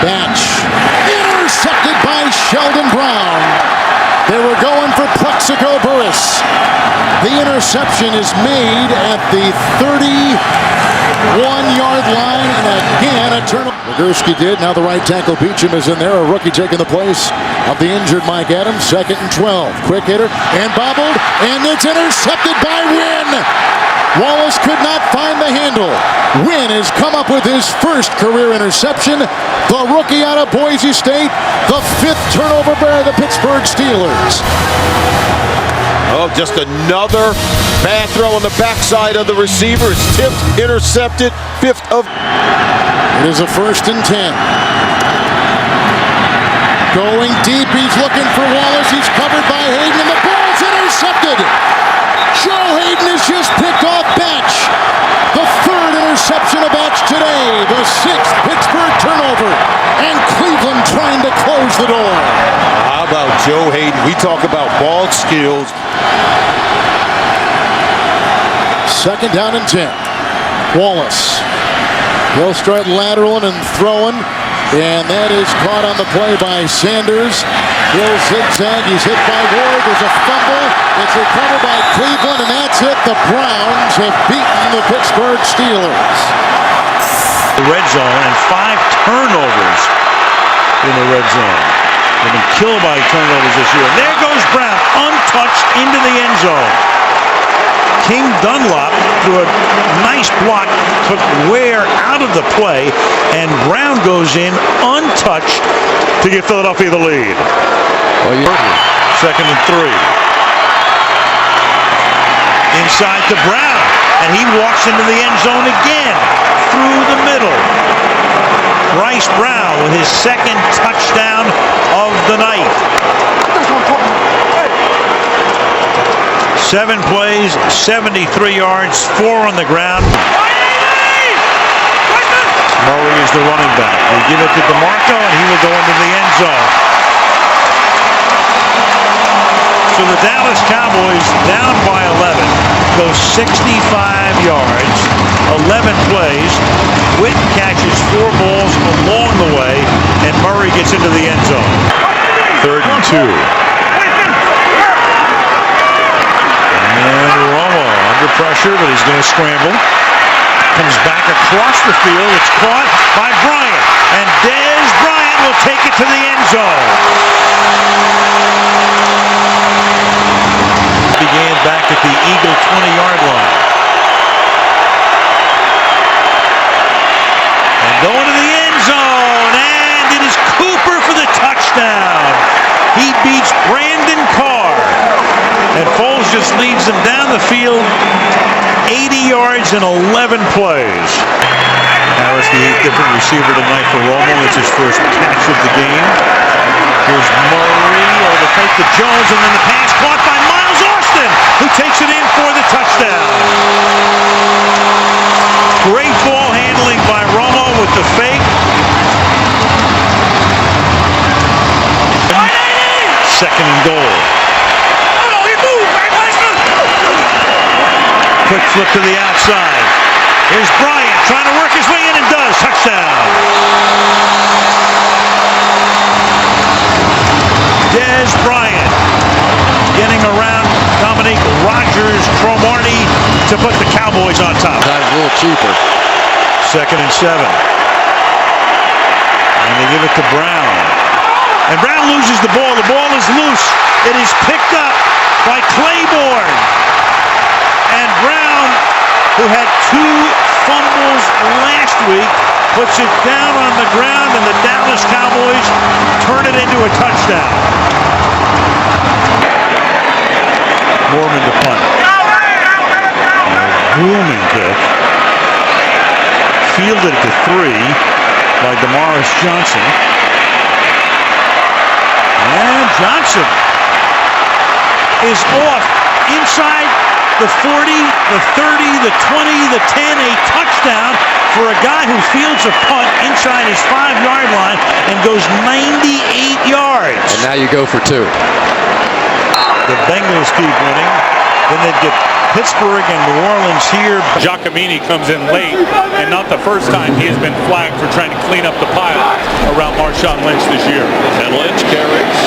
G: Batch. Intercepted by Sheldon Brown. They were going for Plexico Burris. The interception is made at the 31-yard line, and again a turnover. Nagurski did. Now the right tackle Beecham is in there. A rookie taking the place of the injured Mike Adams. 2nd and 12. Quick hitter and bobbled, and it's intercepted by Wynn. Wallace could not find the handle. Wynn has come up with his 1st career interception. The rookie out of Boise State. The 5th turnover by the Pittsburgh Steelers.
S: Oh, just another bad throw on the backside of the receiver. It's tipped, intercepted, 5th of...
G: It is a 1st and 10. Going deep, he's looking for Wallace. He's covered by Hayden, and the ball's intercepted. Joe Hayden has just picked off Batch. The 3rd interception of Batch today. The 6th Pittsburgh turnover. And Cleveland trying to close the door.
S: How about Joe Hayden? We talk about ball skills.
G: 2nd down and 10. Wallace. He'll start lateraling and throwing. And that is caught on the play by Sanders. He'll zigzag. He's hit by Ward. There's a fumble. It's recovered by Cleveland, and that's it. The Browns have beaten the Pittsburgh Steelers.
U: The red zone and 5 turnovers in the red zone. They've been killed by turnovers this year. There goes Brown, untouched into the end zone. King Dunlop, through a nice block, took Ware out of the play, and Brown goes in untouched to give Philadelphia the lead.
S: Oh, yeah.
U: 2nd and 3. Inside to Brown, and he walks into the end zone again, through the middle. Bryce Brown with his 2nd touchdown of the night. 7 plays, 73 yards, 4 on the ground. Murray is the running back. They give it to DeMarco, and he will go into the end zone. So the Dallas Cowboys down by 11, go 65 yards, 11 plays. Witten catches 4 balls along the way, and Murray gets into the end zone.
A: 3rd and 2.
U: And Romo under pressure, but he's going to scramble. Comes back across the field. It's caught by Bryant. And Dez Bryant will take it to the end zone. Began back at the Eagle 20-yard line. And going to the end zone. And it is Cooper for the touchdown. He beats Brandon Carr. And Foles just leads them down the field 80 yards in 11 plays. Harris, the 8th different receiver tonight for Romo. It's his first catch of the game. Here's Murray over the fake to Jones, and then the pass caught by Miles Austin, who takes it in for the touchdown. Great ball handling by Romo with the fake. 2nd and goal. Quick flip to the outside. Here's Bryant trying to work his way in and does. Touchdown. Dez Bryant getting around Dominique Rodgers-Cromartie to put the Cowboys on top.
V: Time's a little cheaper.
U: 2nd and 7. And they give it to Brown. And Brown loses the ball. The ball is loose. It is picked up by Claiborne. And Brown, who had 2 fumbles last week, puts it down on the ground, and the Dallas Cowboys turn it into a touchdown. Mormon to punt. Booming kick. Fielded to 3 by Damaris Johnson. And Johnson is off inside the 40, the 30, the 20, the 10, a touchdown for a guy who fields a punt inside his 5-yard line and goes 98 yards.
V: And now you go for 2.
U: The Bengals keep winning. Then they'd get Pittsburgh and New Orleans here.
K: Giacomini comes in late, and not the first time he has been flagged for trying to clean up the pile around Marshawn Lynch this year.
J: And Lynch carries.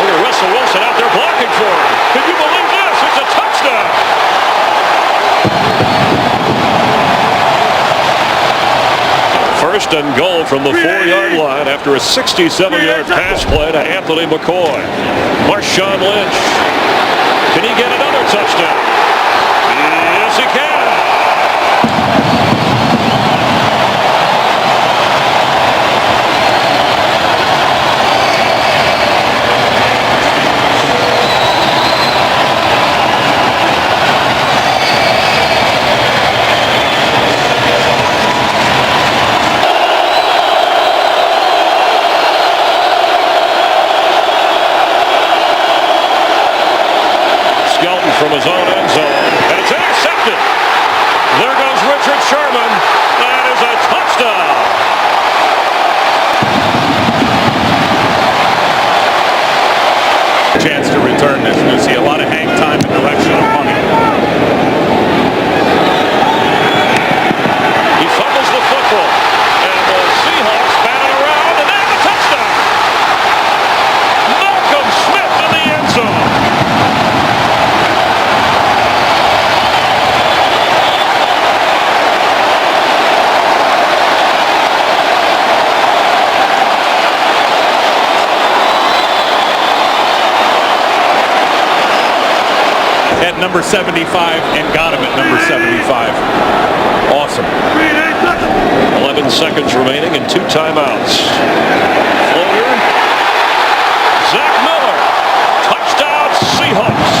J: Look at Russell Wilson out there blocking for him. Can you believe this? It's a touchdown. First and goal from the 4-yard line after a 67-yard pass play to Anthony McCoy. Marshawn Lynch. Can he get another touchdown? Yes, he can. From his own end zone, and it's intercepted. There goes Richard Sherman. That is a touchdown.
K: Chance to return this. You see a lot of hang time in direction of punting.
J: He fumbles the football, and the Seahawks bat it around, and there's the touchdown. Malcolm Smith in the end zone.
K: At number 75 and got him at number 75. Awesome.
J: 11 seconds remaining and 2 timeouts. Floater. Zach Miller. Touchdown Seahawks.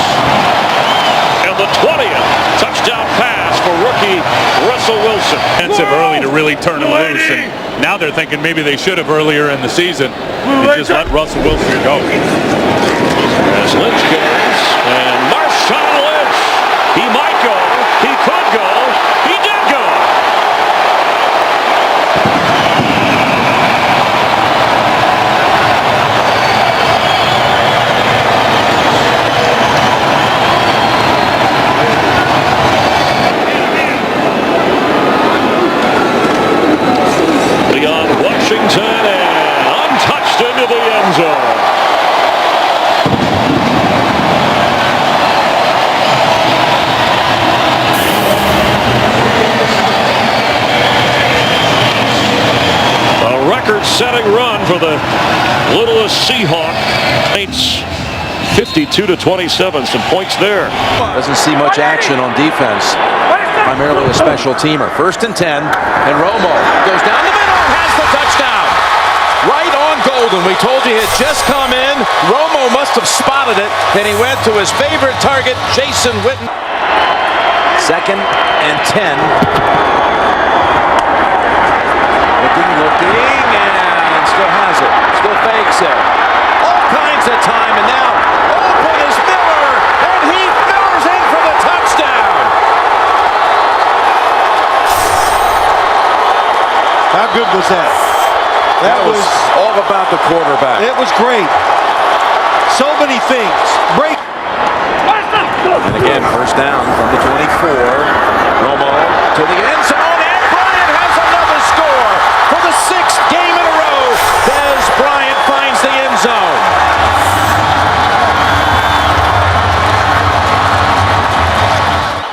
J: And the 20th touchdown pass for rookie Russell Wilson.
K: Expensive early to really turn him loose, and now they're thinking maybe they should have earlier in the season. They just let Russell Wilson go.
J: As Lynch goes, and Marshawn Lynch. He might go. He could go. He did go.
U: record-setting run for the littlest Seahawk. Saints 52-27. Some points there.
B: Doesn't see much action on defense. Primarily a special teamer. 1st and 10, and Romo goes down the middle and has the touchdown. Right on Golden. We told you he had just come in. Romo must have spotted it, and he went to his favorite target, Jason Witten. 2nd and 10. Looking, and still has it. Still fakes it. All kinds of time, and now open is Miller, and he Miller's in for the touchdown.
S: How good was that?
B: That was all about the quarterback.
S: It was great. So many things. Break.
B: And again, 1st down from the 24. Romo to the end zone, and Bryant has another score for the 6th game in a row. Dez Bryant finds the end zone.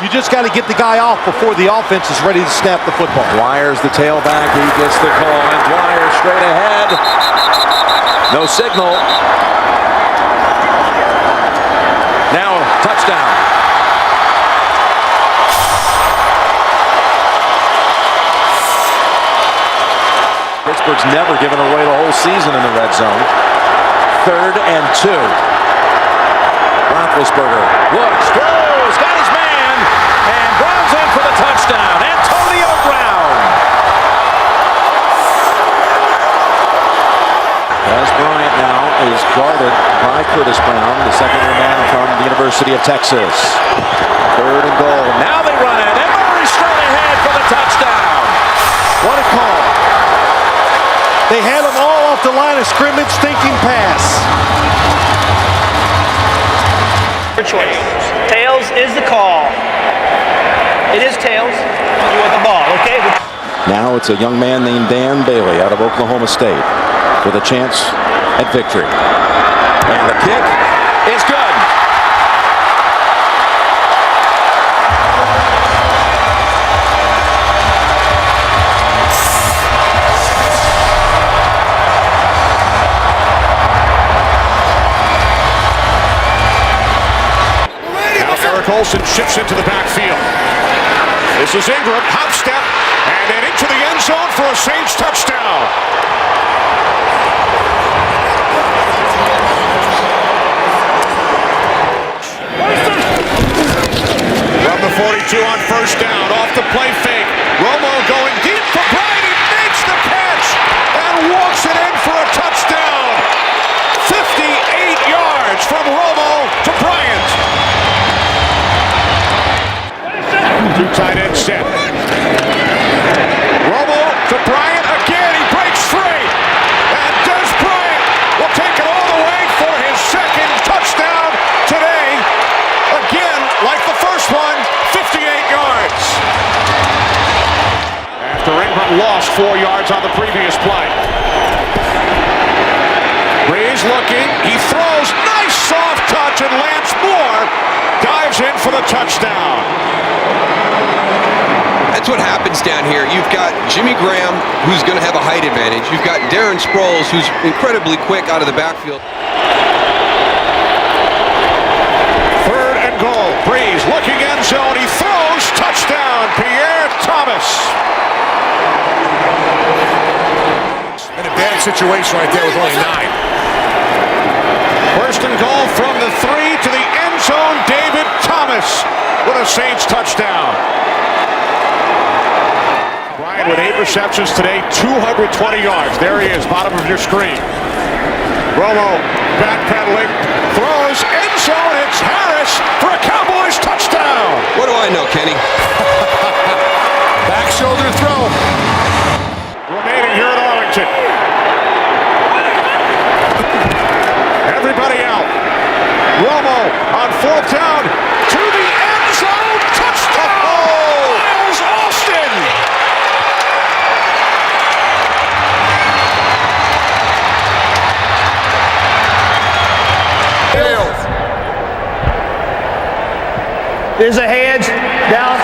S: You just got to get the guy off before the offense is ready to snap the football.
B: Dwyer's the tailback. He gets the call, and Dwyer straight ahead. No signal. Now, touchdown. Pittsburgh's never given away the whole season in the red zone. 3rd and 2. Roethlisberger looks, throws, got his man, and Brown's in for the touchdown. Antonio Brown. Dez Bryant now is guarded by Curtis Brown, the second-year man from the University of Texas. 3rd and goal. Now they run it, and Murray straight ahead for the touchdown.
S: What a call. They had them all off the line of scrimmage thinking pass.
A: Your choice. Tails is the call. It is tails. You want the ball, okay?
B: Now it's a young man named Dan Bailey out of Oklahoma State with a chance at victory. And the kick is good.
H: Olsen shifts into the backfield. This is Ingram, hop step, and then into the end zone for a Saints touchdown. From the 42 on 1st down, off the play fake. Romo going deep for Bryant. He makes the catch and walks it in for a touchdown. 58 yards from Romo to Bryant. 2 tight end set. Romo to Bryant again. He breaks free. And Dez Bryant will take it all the way for his 2nd touchdown today. Again, like the first one, 58 yards. After Ingram lost 4 yards on the previous play. Breeze looking. He throws. Nice soft touch, and Lance Moore dives in for the touchdown.
N: That's what happens down here. You've got Jimmy Graham, who's going to have a height advantage. You've got Darren Sproles, who's incredibly quick out of the backfield.
H: 3rd and goal. Breeze looking end zone. He throws. Touchdown. Pierre Thomas. In a bad situation right there with only 9. 1st and goal from the 3 to the end zone. David Thomas with a Saints touchdown. Bryant with 8 receptions today, 220 yards. There he is, bottom of your screen. Romo backpedaling, throws, end zone. It's Harris for a Cowboys touchdown.
N: What do I know, Kenny?
H: Back shoulder throw. Remaining here at Arlington. Everybody out. Romo on 4th down to the end zone. Touchdown! Miles Austin!
A: There's a hedge down.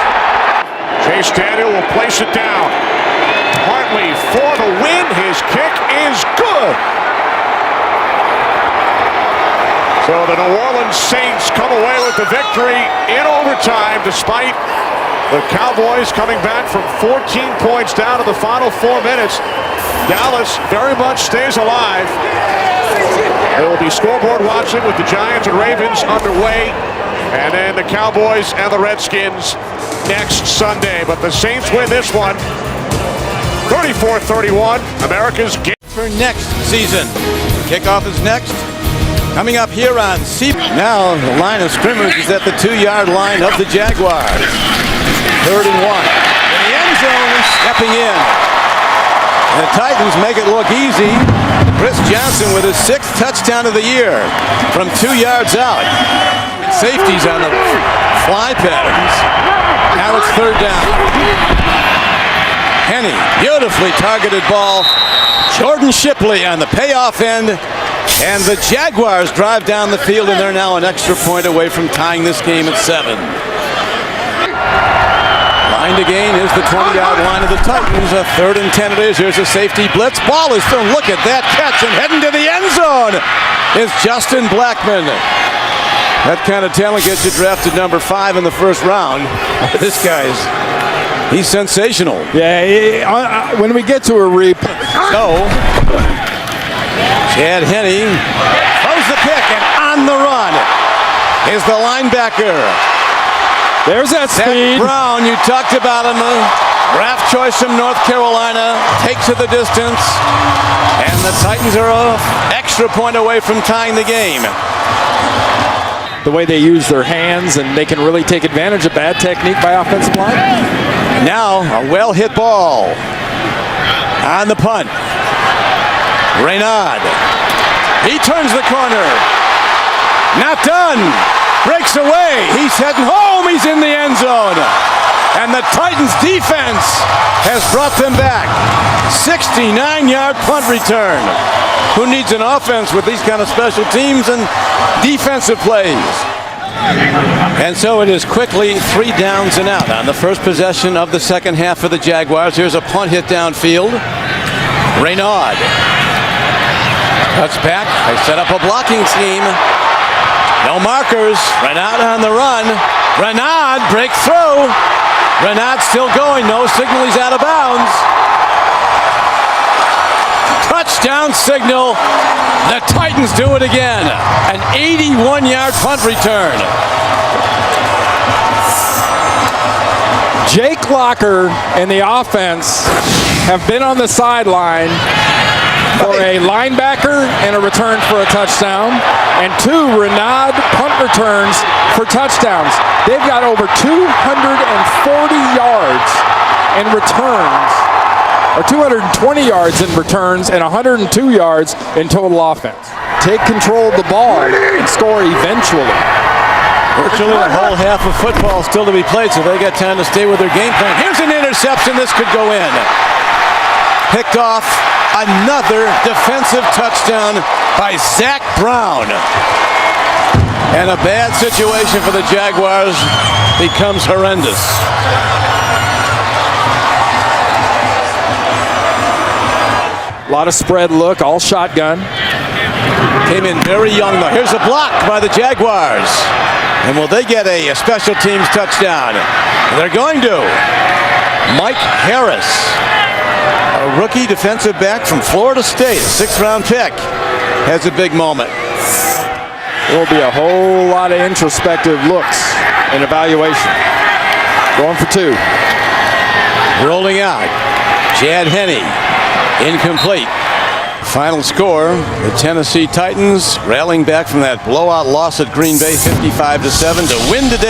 H: Chase Daniel will place it down. Hartley for the win. His kick So the New Orleans Saints come away with the victory in overtime despite the Cowboys coming back from 14 points down to the final 4 minutes. Dallas very much stays alive. There will be scoreboard watching with the Giants and Ravens underway. And then the Cowboys and the Redskins next Sunday. But the Saints win this one 34-31. America's game
D: for next season. Kickoff is next. Coming up here on C. Now the line of scrimmage is at the 2-yard line of the Jaguars. 3rd and 1. In the end zone, stepping in. And the Titans make it look easy. Chris Johnson with his 6th touchdown of the year from 2 yards out. Safeties on the fly patterns. Now it's 3rd down. Henny, beautifully targeted ball. Jordan Shipley on the payoff end. And the Jaguars drive down the field, and they're now an extra point away from tying this game at 7. Line to gain is the 20-yard line of the Titans. A 3rd and 10 it is. Here's a safety blitz. Ball is thrown. Look at that catch, and heading to the end zone is Justin Blackmon. That kind of talent gets you drafted number 5 in the 1st round. This he's sensational.
B: Yeah, when we get to a replay.
D: So, Chad Henne throws the pick, and on the run is the linebacker.
B: There's that
D: Zach
B: speed.
D: Brown, you talked about him, draft choice from North Carolina, takes it the distance, and the Titans are an extra point away from tying the game.
B: The way they use their hands, and they can really take advantage of bad technique by offensive line.
D: Now a well-hit ball on the punt. Reynaud, he turns the corner. Not done. Breaks away. He's heading home. He's in the end zone. And the Titans defense has brought them back. 69-yard punt return. Who needs an offense with these kind of special teams and defensive plays? And so it is quickly 3 downs and out on the first possession of the second half for the Jaguars. Here's a punt hit downfield. Reynaud cuts back. They set up a blocking scheme. No markers. Reynaud on the run. Reynaud breaks through. Reynaud still going. No signal. He's out of bounds. Touchdown signal. The Titans do it again. An 81-yard punt return.
B: Jake Locker and the offense have been on the sideline for a linebacker and a return for a touchdown, and 2 Reynaud punt returns for touchdowns. They've got over 240 yards in returns, or 220 yards in returns, and 102 yards in total offense. Take control of the ball and score eventually.
D: Virtually a whole half of football still to be played, so they got time to stay with their game plan. Here's an interception. This could go in. Picked off. Another defensive touchdown by Zach Brown. And a bad situation for the Jaguars becomes horrendous.
B: A lot of spread look, all shotgun.
D: Came in very young though. Here's a block by the Jaguars. And will they get a special teams touchdown? They're going to. Mike Harris, a rookie defensive back from Florida State, a 6th-round pick, has a big moment.
B: There will be a whole lot of introspective looks and evaluation. Going for 2.
D: Rolling out. Chad Henne, incomplete. Final score, the Tennessee Titans rallying back from that blowout loss at Green Bay, 55-7, to win today.